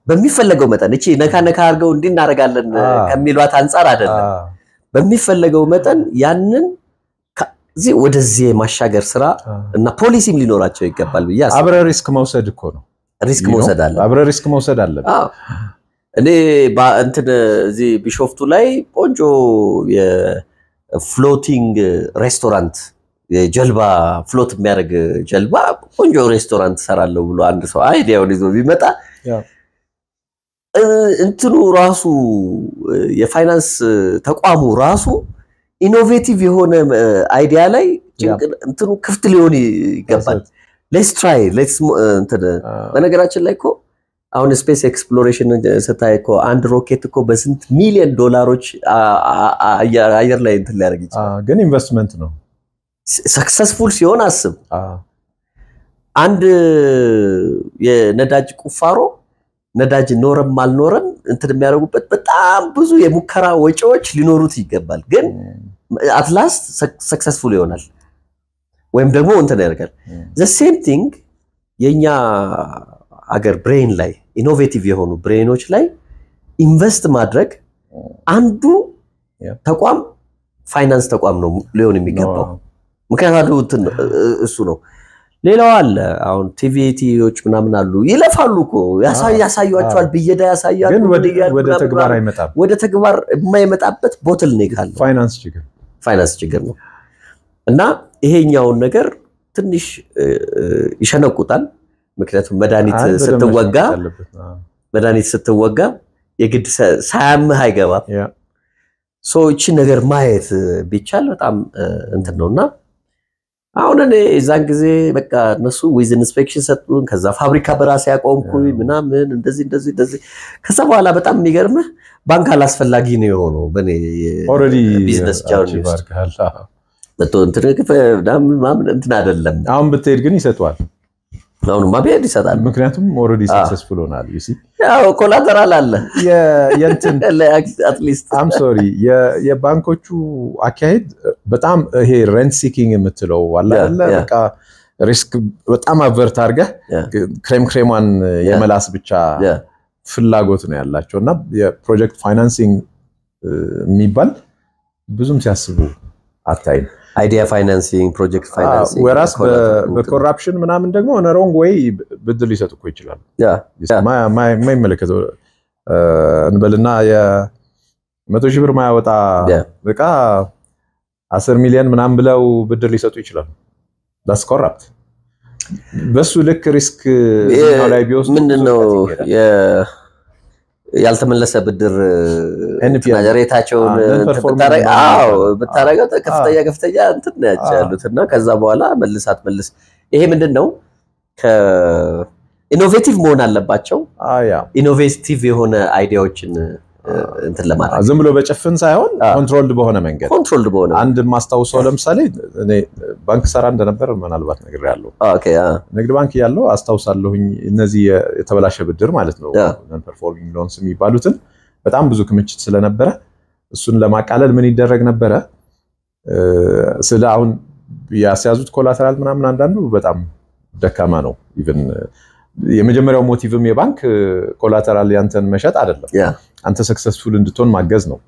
በሚፈለገው መጠን እቺ ነካ አርገው እንድናረጋለን ከሚሏት አንፃር አይደለም በሚፈለገው መጠን ያንን እዚህ ወደዚህ ማሻገር ስራ እና ፖሊሲም ሊኖራቸው ይገባል ብያስ አብረ ሪስክ መውሰድ እኮ ነው ሪስክ መውሰድ አለ አብረ ሪስክ መውሰድ አለ እኔ እንትን እዚህ ቢሾፍቱ ላይ ቆንጆ የፍሎቲንግ ሬስቶራንት የጀልባ ፍሎት የሚያደርግ ጀልባ ቆንጆ ሬስቶራንት ሰራለው ብሎ አንድ ሰው አይዲያውን ይዞ ቢመጣ እንትኑ ራሱ የፋይናንስ ተቋሙ ራሱ ኢኖቬቲቭ የሆነ አይዲያ ላይ እንትኑ ክፍት ሊሆን ይገባል let's try እንትን በነገራችን ላይ እኮ አሁን ስፔስ ኤክስፕሎሬሽን ስታይኮ አንድ ሮኬት እኮ በስንት ሚሊዮን ዶላሮች አየር ላይ እንትን ሊያደርግ ይችላል ግን ኢንቨስትመንት ነው ሰክሰስፉል ሲሆን አስብ አንድ የነዳጅ ቁፋሮ ነዳጅ ኖረም አልኖረም እንትን የሚያደርጉበት በጣም ብዙ የሙከራ ወጪዎች ሊኖሩት ይገባል ግን አትላስት ሰክሰስፉል ይሆናል ወይም ደግሞ እንትን ያደርጋል the same thing የኛ አገር ብሬን ላይ ኢኖቬቲቭ የሆኑ ብሬኖች ላይ ኢንቨስት ማድረግ አንዱ ተቋም ፋይናንስ ተቋም ነው ሊሆን የሚገባው ምክንያቱም እሱ ነው ሌላው አለ አሁን ቲቪቲዎች ምናምን አሉ ይለፋሉ እኮ ያሳዩአቸዋል ብየዳ ያሳያሉ ወደ ተግባር አይመጣም ወደ ተግባር የማይመጣበት ቦትል ኔክ አለ ፋይናንስ ችግር ነው እና ይሄኛውን ነገር ትንሽ ይሸነቁታል ምክንያቱም መድኃኒት ስትወጋ የግድ ሳያምህ አይገባም እቺ ነገር ማየት ቢቻል በጣም እንትን ነውና አሁን እኔ እዛን ጊዜ በቃ እነሱ ዊዝ ኢንስፔክሽን ሰጡን ከዛ ፋብሪካ በራሴ ያቆምኩኝ ምናምን እንደዚህ ከዛ በኋላ በጣም የሚገርምህ ባንክ አላስፈላጊ ነው የሆነው በኔ ቢዝነስ ጃርኒ እንትን አይደለም አሁን ብትሄድ ግን ይሰጣል አሁንማ ቢሄድ ይሰጣል ምክንያቱም ኦሬዲ ሰክሰስፉል ሆናል you see ያው ኮላተራል አለ የእንትን at least I'm sorry የባንኮቹ አካሄድ በጣም ይሄ ሬንት ሲኪንግ የምትለው አለ በቃ ሪስክ በጣም አቨርት አድርገህ ክሬማን የመላስ ብቻ ፍላጎት ነው ያላቸውና የፕሮጀክት ፋይናንሲንግ የሚባል ብዙም ሲያስቡ አታይም idea financing project financing ወራስ በኮራፕሽን ምናምን ደግሞ on a wrong way ብድር ሊሰጡ እኮ ይችላል ማይ መለከተው እንበልና የ100 ሺህ ብር ማያወጣ በቃ 10 ሚሊዮን ምናምን ብለው ብድር ሊሰጡ ይችላል that's corrupt በሱ ልክ ሪስክ ነው ላይ ቢወስዱ ምንድነው ያልተመለሰ ብድር ሬታቸውን በታረጋው ከፍተኛ እንትን ያቻሉትና ከዛ በኋላ መልስ ይሄ ምንድነው ኢኖቬቲቭ መሆን አለባቸው ኢኖቬቲቭ የሆነ አይዲያዎችን እንትን ለማድረግ ዝም ብሎ በጭፍን ሳይሆን ኮንትሮልድ በሆነ መንገድ አንድ ማስተዋወሰው ለምሳሌ እኔ ባንክ ሰራ እንደነበር ምናልባት ነገር ያለው ኦኬ ንግድ ባንክ ያለው አስተዋውሳለሁኝ እነዚህ የተበላሸ ብድር ማለት ነው non performing loans የሚባሉትን በጣም ብዙ ክምችት ስለነበረ እሱን ለማቃለል ምን ይደረግ ነበረ ስለ አሁን ያስያዙት ኮላተራል ምናምን አንዳንዱ በጣም ደካማ ነው ኢቭን የመጀመሪያው ሞቲቭም የባንክ ኮላተራል ያንተን መሸጥ አይደለም አንተ ሰክሰስፉል እንድትሆን ማገዝ ነው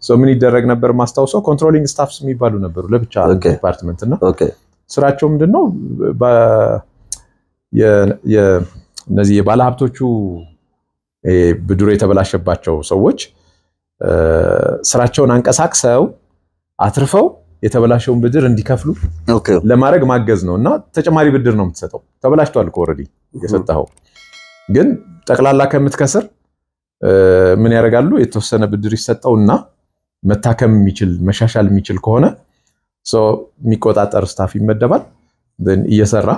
ሶ ምን ይደረግ ነበር ማስተዋውሰው ኮንትሮሊንግ ስታፍስ የሚባሉ ነበሩ ለብቻ ዲፓርትመንት እና ስራቸው ምንድነው እነዚህ የባለ ሀብቶቹ ብድሩ የተበላሸባቸው ሰዎች ስራቸውን አንቀሳቅሰው አትርፈው የተበላሸውን ብድር እንዲከፍሉ ለማድረግ ማገዝ ነውና ተጨማሪ ብድር ነው የምትሰጠው ተበላሽቷል እኮ ኦሬዲ የሰጣው ግን ጠቅላላ ከምትከስር ምን ያደርጋሉ የተወሰነ ብድር ይሰጣውና መታከም የሚችል መሻሻል የሚችል ከሆነ ሶ የሚቆጣጠር ስታፍ ይመደባል then እየሰራ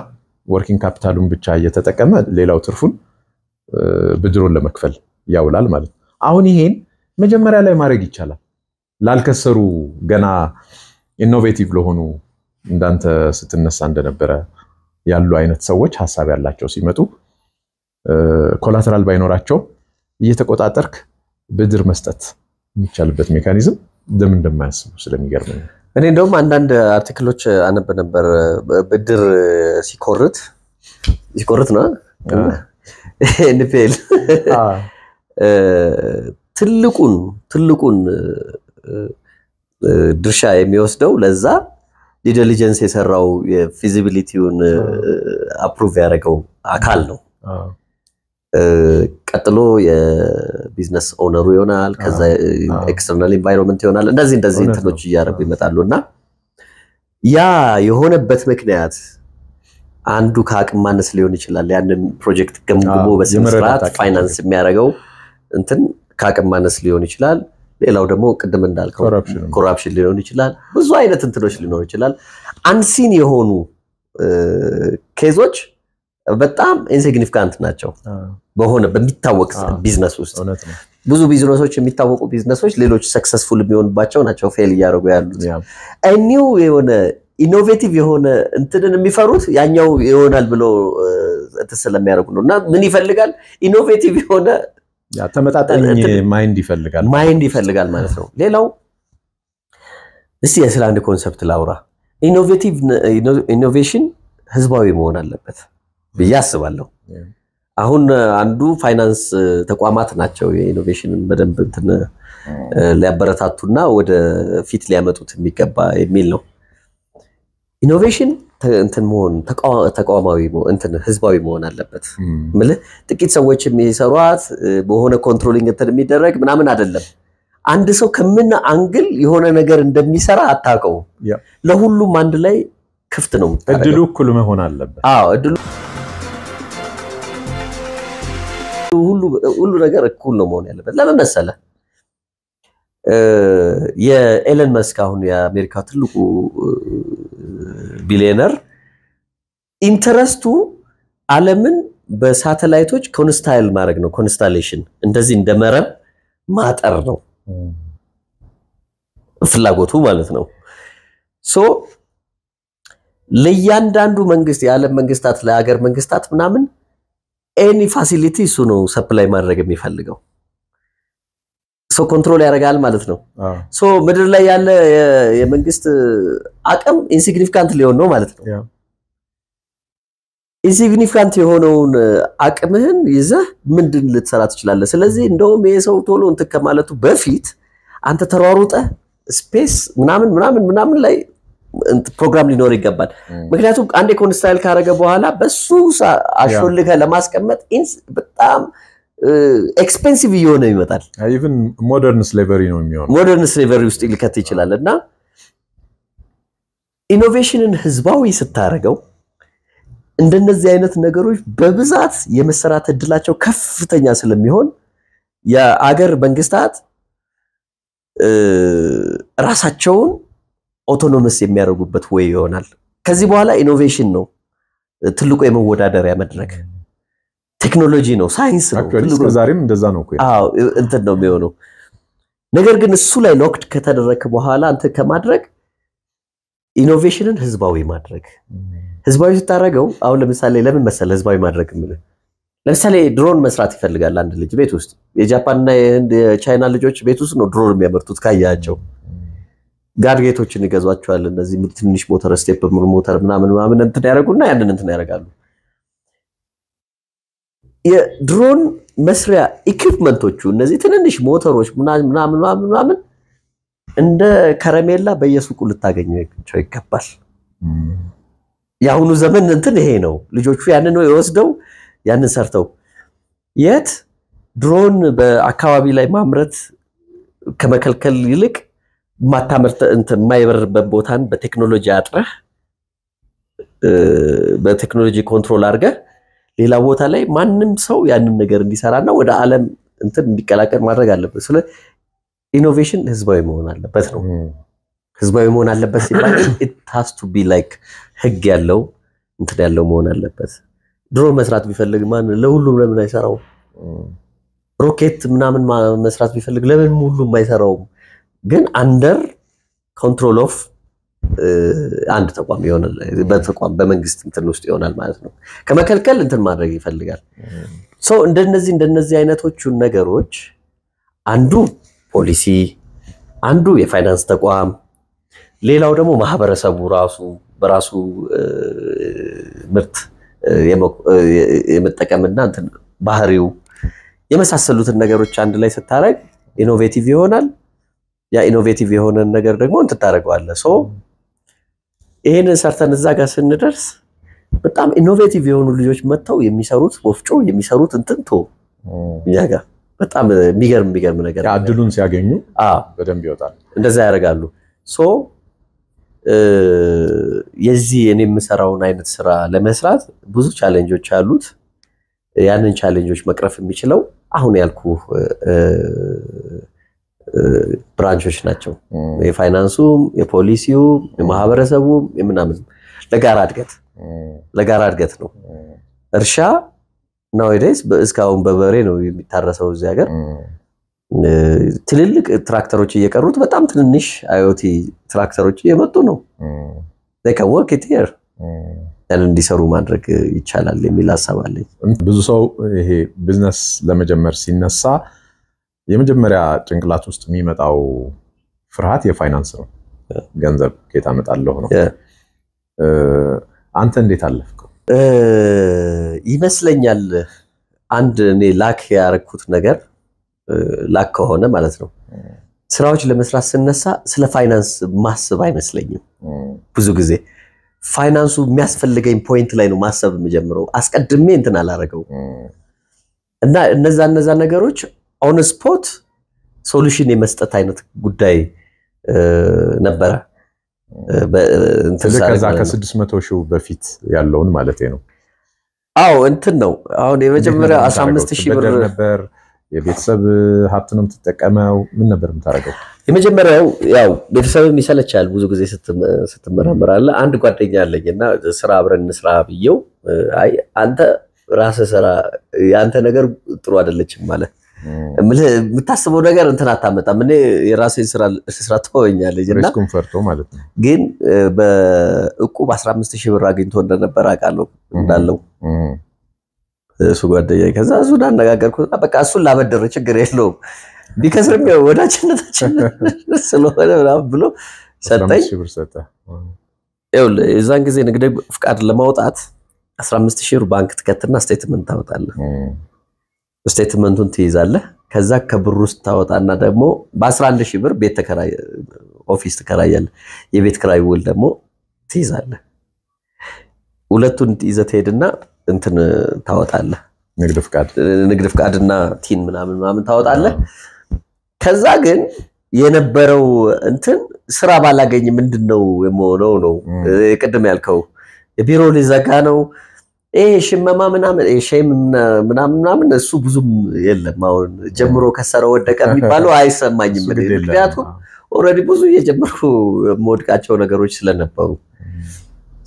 ወርኪንግ ካፒታሉን ብቻ እየተጠቀመ ሌላው ትርፉን ብድሩን ለመክፈል ያውላል ማለት አሁን ይሄን መጀመሪያ ላይ ማድረግ ይቻላል ላልከሰሩ ገና ኢኖቬቲቭ ለሆኑ እንዳንተ ስትነሳ እንደነበረ ያሉ አይነት ሰዎች ሐሳብ ያላቸው ሲመጡ ኮላተራል ባይኖራቸው እየተቆጣጠርክ ብድር መስጠት የሚቻልበት ሜካኒዝም ደም እንደማያስቡ ስለሚገርም እኔ እንደውም አንዳንድ አርቲክሎች አነብ ነበር ብድር ሲቆርጥ ነው ኤንፒኤል ትልቁን ድርሻ የሚወስደው ለዛ ዲሊጀንስ የሰራው የፊዚቢሊቲውን አፕሩቭ ያደረገው አካል ነው ቀጥሎ የቢዝነስ ኦነሩ ይሆናል ከዛ ኤክስተርናል ኢንቫይሮንመንት ይሆናል እንደዚህ እንትኖች እያረጉ ይመጣሉና ያ የሆነበት ምክንያት አንዱ ከአቅም ማነስ ሊሆን ይችላል ያንን ፕሮጀክት ገምግሞ በስርዓት ፋይናንስ የሚያደርገው እንትን ከአቅም ማነስ ሊሆን ይችላል ሌላው ደግሞ ቅድም እንዳልከው ኮራፕሽን ሊሆን ይችላል ብዙ አይነት እንትኖች ሊኖር ይችላል አንሲን የሆኑ ኬዞች በጣም ኢንሲግኒፊካንት ናቸው በሚታወቅ ቢዝነስ ውስጥ ብዙ ቢዝነሶች የሚታወቁ ቢዝነሶች ሌሎች ሰክሰስፉል የሚሆኑባቸው ናቸው ፌል እያደረጉ ያሉት ኒው የሆነ ኢኖቬቲቭ የሆነ እንትንን የሚፈሩት ያኛው ይሆናል ብሎ ስለሚያደርጉ ነውና ምን ይፈልጋል ኢኖቬቲቭ የሆነ ተመጣጣኝ ማይንድ ይፈልጋል ማለት ነው ሌላው እስቲ ስለ አንድ ኮንሰፕት ላውራ ኢኖቬሽን ህዝባዊ መሆን አለበት በያስባለሁ አሁን አንዱ ፋይናንስ ተቋማት ናቸው የኢኖቬሽንን በደንብ እንትን ሊያበረታቱና ወደ ፊት ሊያመጡት የሚገባ የሚል ነው ኢኖቬሽን እንትን መሆን ተቋማዊ እንትን ህዝባዊ መሆን አለበት ማለት ጥቂት ሰዎች የሚሰሩት በሆነ ኮንትሮሊንግ እንትን የሚደረግ ምናምን አይደለም አንድ ሰው ከምን አንግል የሆነ ነገር እንደሚሰራ አታውቀው ለሁሉም አንድ ላይ ክፍት ነው እድሉ እኩል መሆን አለበት እድሉ ሁሉ ነገር እኩል ነው መሆን ያለበት ለምን መሰለ የኤለን መስክ አሁን የአሜሪካ ትልቁ ቢሊየነር ኢንተረስቱ ዓለምን በሳተላይቶች ኮንስታይል ማድረግ ነው ኮንስታሌሽን እንደዚህ እንደመረብ ማጠር ነው ፍላጎቱ ማለት ነው ሶ ለያንዳንዱ መንግስት የዓለም መንግስታት ለሀገር መንግስታት ምናምን ኤኒ ፋሲሊቲ እሱ ነው ሰፕላይ ማድረግ የሚፈልገው ሶ ኮንትሮል ያደርጋል ማለት ነው ሶ ምድር ላይ ያለ የመንግስት አቅም ኢንሲግኒፊካንት ሊሆን ነው ማለት ነው ኢንሲግኒፊካንት የሆነውን አቅምህን ይዘህ ምንድን ልትሰራ ትችላለህ ስለዚህ እንደውም የሰው ቶሎ እንት ከማለቱ በፊት አንተ ተሯሩጠ ስፔስ ምናምን ላይ ፕሮግራም ሊኖር ይገባል ምክንያቱም አንዴ ኮንስታይል ካረገ በኋላ በሱ አሾልከ ለማስቀመጥ በጣም ኤክስፔንሲቭ ይሆነ ይመጣል ኢቭን ሞደርን ስሌቨሪ ነው የሚሆነው ሞደርን ስሌቨሪ ውስጥ ሊከት ይችላልና ኢኖቬሽንን ህዝባዊ ስታረገው እንደነዚህ አይነት ነገሮች በብዛት የመሰራት እድላቸው ከፍተኛ ስለሚሆን የአገር መንግስታት ራሳቸውን አውቶኖመስ የሚያደርጉበት ወይ ይሆናል ከዚህ በኋላ ኢኖቬሽን ነው ትልቁ የመወዳደሪያ መድረክ ቴክኖሎጂ ነው ሳይንስ ነው ትልቁ ዛሬም እንደዛ ነው እኮ እንትን ነው የሚሆነው ነገር ግን እሱ ላይ ሎክድ ከተደረከ በኋላ አንተ ከማድረግ ኢኖቬሽንን ህዝባዊ ማድረግ ህዝባዊ ስታረገው አሁን ለምሳሌ ለምን መሰለ ህዝባዊ ማድረግ ምን ለምሳሌ ድሮን መስራት ይፈልጋል አንድ ልጅ ቤት ውስጥ የጃፓንና የቻይና ልጆች ቤት ውስጥ ነው ድሮን የሚያመርቱት ካያቸው ጋድጌቶችን ይገዟቸዋል እነዚህ ትንሽ ሞተር ስቴፕ ሞተር ምናምን እንትን ያደርጉና ያንን እንትን ያደርጋሉ የድሮን መስሪያ ኢኩዊፕመንቶቹ እነዚህ ትንንሽ ሞተሮች ምናምን እንደ ከረሜላ በየሱቁ ልታገኙቸው ይገባል ያሁኑ ዘመን እንትን ይሄ ነው ልጆቹ ያንን ነው የወስደው ያንን ሰርተው የት ድሮን በአካባቢ ላይ ማምረት ከመከልከል ይልቅ ማታመርተ እንትን ማይበርበት ቦታን በቴክኖሎጂ አጥረህ በቴክኖሎጂ ኮንትሮል አድርገ ሌላ ቦታ ላይ ማንንም ሰው ያንን ነገር እንዲሰራና ወደ ዓለም እንትን እንዲቀላቀል ማድረግ አለበት ስለ ኢኖቬሽን ህዝባዊ መሆን አለበት ነው ህዝባዊ መሆን አለበት ሲባል it has to be like ህግ ያለው እንትን ያለው መሆን አለበት ድሮ መስራት ቢፈልግ ማን ለሁሉም ለምን አይሰራው ሮኬት ምናምን መስራት ቢፈልግ ለምን ሁሉም አይሰራው ግን አንደር ኮንትሮል ኦፍ አንድ ተቋም ይሆናል በተቋም በመንግስት እንትን ውስጥ ይሆናል ማለት ነው ከመከልከል እንትን ማድረግ ይፈልጋል ሶ እንደነዚህ አይነቶቹ ነገሮች አንዱ ፖሊሲ አንዱ የፋይናንስ ተቋም ሌላው ደግሞ ማህበረሰቡ ራሱ በራሱ ምርት የመጠቀምና እንትን ባህሪው የመሳሰሉትን ነገሮች አንድ ላይ ስታረግ ኢኖቬቲቭ ይሆናል ያ ኢኖቬቲቭ የሆነ ነገር ደግሞ እንትን ታረጋዋለህ ሶ ይሄንን ሰርተን እዛ ጋር ስንደርስ በጣም ኢኖቬቲቭ የሆኑ ልጆች መጥተው የሚሰሩት ወፍጮ የሚሰሩት እንትንቶ ያጋ በጣም የሚገርም ነገር አድሉን ሲያገኙ በደንብ ይወጣል እንደዛ ያደርጋሉ ሶ የዚህ እኔ የምሰራውን አይነት ስራ ለመስራት ብዙ ቻሌንጆች አሉት ያንን ቻሌንጆች መቅረፍ የሚችለው አሁን ያልኩ ብራንቾች ናቸው የፋይናንሱም የፖሊሲውም የማህበረሰቡም የምናምን ለጋራ እድገት ነው እርሻ nowadays እስካሁን በበሬ ነው የሚታረሰው እዚህ ሀገር ትልልቅ ትራክተሮች እየቀሩት በጣም ትንንሽ IoT ትራክተሮች እየመጡ ነው they can work it here ያን እንዲሰሩ ማድረግ ይቻላል የሚል ሐሳብ አለኝ ብዙ ሰው ይሄ ቢዝነስ ለመጀመር ሲነሳ የመጀመሪያ ጭንቅላት ውስጥ የሚመጣው ፍርሃት የፋይናንስ ነው ገንዘብ ከየት አመጣለሁ ነው አንተ እንዴት አለፍከው ይመስለኛል አንድ እኔ ላክ ያረኩት ነገር ላክ ከሆነ ማለት ነው ስራዎች ለመስራት ስነሳ ስለ ፋይናንስ ማስብ አይመስለኝም ብዙ ጊዜ ፋይናንሱ የሚያስፈልገኝ ፖይንት ላይ ነው ማሰብ የምጀምረው አስቀድሜ እንትን አላረገው እና እነዛ ነገሮች ኦን ስፖት ሶሉሽን የመስጠት አይነት ጉዳይ ነበረ ከዛ ከ600 ሺህ በፊት ያለውን ማለት ነው አዎ እንትን ነው አሁን የመጀመሪያ 15000 ብር ነበር የቤተሰብ ሀብት ነው የምትጠቀመው ምን ነበር የምታረገው የመጀመሪያው ያው ቤተሰብም ይሰለቻል ብዙ ጊዜ ስትመራመራለ አንድ ጓደኛ አለኝና ስራ አብረን እንስራ ብየው አይ አንተ ራስህ ስራ ያንተ ነገር ጥሩ አይደለችም ማለት የምታስበው ነገር እንትን አታመጣም እኔ የራሴን ስራ ተወኛለኝና ሪስኩን ፈርቶ ማለት ነው ግን በእቁብ 15000 ብር አግኝቶ እንደነበር አቃለው እንዳለው እሱ ጓደኛዬ ከዛ እሱን አነጋገርኩና በቃ እሱን ላበደረ ችግር የለውም ቢከስርም ወዳጅነታችን ስለሆነ ብሎ ሰጠኝ የዛን ጊዜ ንግድ ፍቃድ ለማውጣት 15000 ብር ባንክ ትከትና ስቴትመንት ታወጣለህ ስቴትመንቱን ትይዛለህ ከዛ ከብር ውስጥ ታወጣና ደግሞ በ11000 ብር ቤት ተከራይ ኦፊስ ተከራያለህ የቤት ክራይ ውል ደግሞ ትይዛለህ ሁለቱን ይዘህ ትሄድና እንትን ታወጣለህ ንግድ ፍቃድና ቲን ምናምን ታወጣለህ ከዛ ግን የነበረው እንትን ስራ ባላገኝ ምንድነው የሞነው ነው ቅድም ያልከው የቢሮ ሊዘጋ ነው ሽመማ ምናምን ሼም ምናምን እሱ ብዙም የለም አሁን ጀምሮ ከሰረ ወደቀ የሚባለው አይሰማኝም ምክንያቱም ኦሬዲ ብዙ የጀመርኩ ሞድቃቸው ነገሮች ስለነበሩ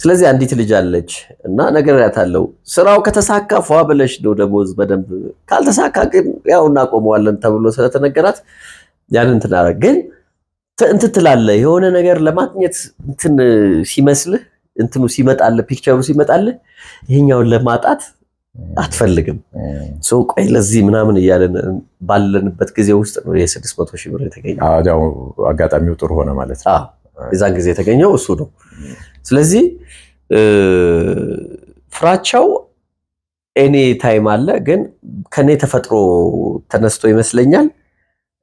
ስለዚህ አንዲት ልጅ አለች እና ነገር ያታለው ስራው ከተሳካ ፏ ብለሽ ነው ደሞዝ በደንብ ካልተሳካ ግን ያው እናቆመዋለን ተብሎ ስለተነገራት ያንን ተናገረ ግን እንት ትላለ የሆነ ነገር ለማግኘት እንትን ሲመስልህ እንትኑ ሲመጣል ፒክቸሩ ሲመጣል ይሄኛውን ለማጣት አትፈልግም ሶ ቆይ ለዚህ ምናምን ይያለን ባለንበት ጊዜ ውስጥ ነው የ600 ሺህ ብር የተገኘው ያው አጋጣሚው ጥሩ ሆነ ማለት ነው የዛን ጊዜ የተገኘው እሱ ነው ስለዚህ ፍራቻው ኤኒ ታይም አለ ግን ከኔ ተፈጥሮ ተነስቶ ይመስለኛል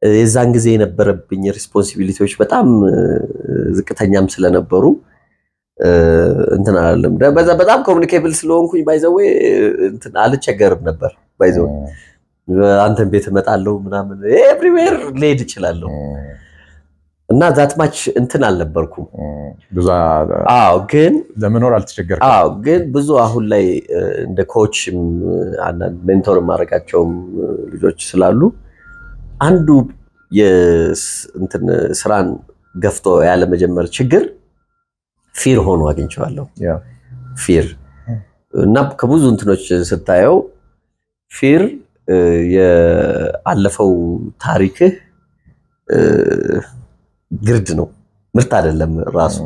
የዛን ጊዜ የነበረብኝ ሪስፖንሲቢሊቲዎች በጣም ዝቅተኛም ስለነበሩ እንትን አላለም በጣም ኮሙኒኬብል ስለሆንኩኝ ባይዘው እንትን አልቸገርም ነበር ባይዘው አንተን ቤት እመጣለሁ ምናምን ኤቭሪዌር ሌድ ይችላልው እና ዛት ማች እንትን አልነበርኩም ብዙ ግን ለመኖር አልተቸገርኩም ግን ብዙ አሁን ላይ እንደ ኮች አንድ ሜንቶር ማረጋቸው ልጆች ስላሉ አንዱ የእንትን ስራን ገፍቶ ያለ መጀመር ችግር ፊር ሆኖ አግኝቻለሁ ፊር እና ከብዙ እንትኖች ስታየው ፊር የአለፈው ታሪክ ግርድ ነው ምርት አይደለም ራሱ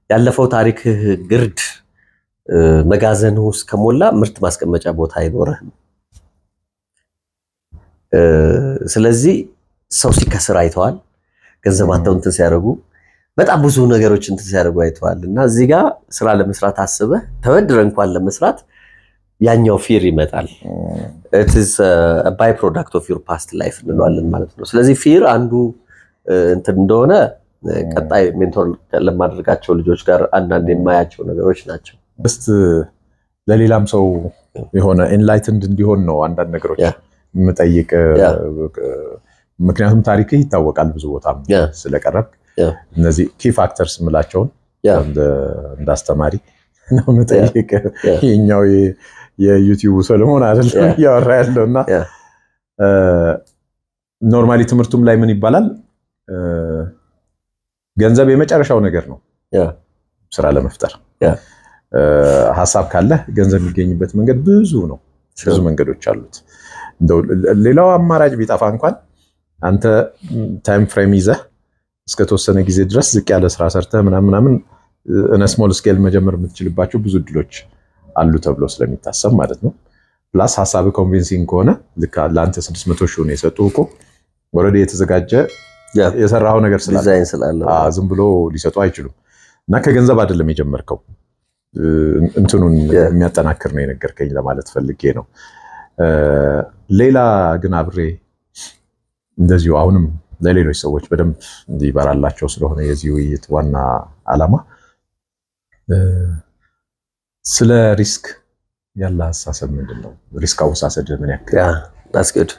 ያለፈው ታሪክ ግርድ መጋዘን ውስጥ ከሞላ ምርት ማስቀመጫ ቦታ አይኖርህም ስለዚህ ሰው ሲከስር አይተዋል ገንዘባቸው እንትን ሲያደርጉ በጣም ብዙ ነገሮች እንትን ሲያደርጉ አይተዋልና እዚህ ጋር ስራ ለመስራት አስበ ተወድረ እንኳን ለመስራት ያኛው ፊር ይመጣል it is a byproduct of your past life እንለዋለን ማለት ነው ስለዚህ ፊር አንዱ እንትን እንደሆነ ቀጣይ ሜንቶር ለማድረጋቸው ልጆች ጋር አንዳንድ የማያቸው ነገሮች ናቸው just ለሌላም ሰው የሆነ enlightened እንዲሆን ነው አንዳንድ ነገሮች መጠይቅ ምክንያቱም ታሪክ ይታወቃል ብዙ ቦታም ስለቀረብ እነዚህ ኪ ፋክተርስ ምላቸውን እንዳስተማሪ ነው መጠይቅ የኛው የዩቲዩብ ሰለሞን አይደለም ያወራ ያለውና ኖርማሊ ትምርቱም ላይ ምን ይባላል ገንዘብ የመጨረሻው ነገር ነው ስራ ለመፍጠር ሐሳብ ካለ ገንዘብ የሚገኝበት መንገድ ብዙ ነው ብዙ መንገዶች አሉት እንደው ሌላው አማራጭ ቢጣፋ እንኳን አንተ ታይም ፍሬም ይዘህ እስከ ተወሰነ ጊዜ ድረስ ዝቅ ያለ ስራ ሰርተህ ምናምን እነ ስሞል ስኬል መጀመር የምትችልባቸው ብዙ ድሎች አሉ ተብሎ ስለሚታሰብ ማለት ነው ፕላስ ሐሳብ ኮንቪንሲንግ ከሆነ ልክ ለአንተ 600 ሺህ ነው የሰጡህ እኮ ኦሬዲ የተዘጋጀ የሰራው ነገር ዲዛይን ስላለው ዝም ብሎ ሊሰጡ አይችሉም እና ከገንዘብ አይደለም የጀመርከው እንትኑን የሚያጠናክር ነው የነገርከኝ ለማለት ፈልጌ ነው ሌላ ግን አብሬ እንደዚሁ አሁንም ለሌሎች ሰዎች በደንብ እንዲባራላቸው ስለሆነ የዚህ ውይይት ዋና ዓላማ ስለ ሪስክ ያለ ሐሳብ ምንድነው? ሪስክ አወሳሰድ ምን ያክል? that's good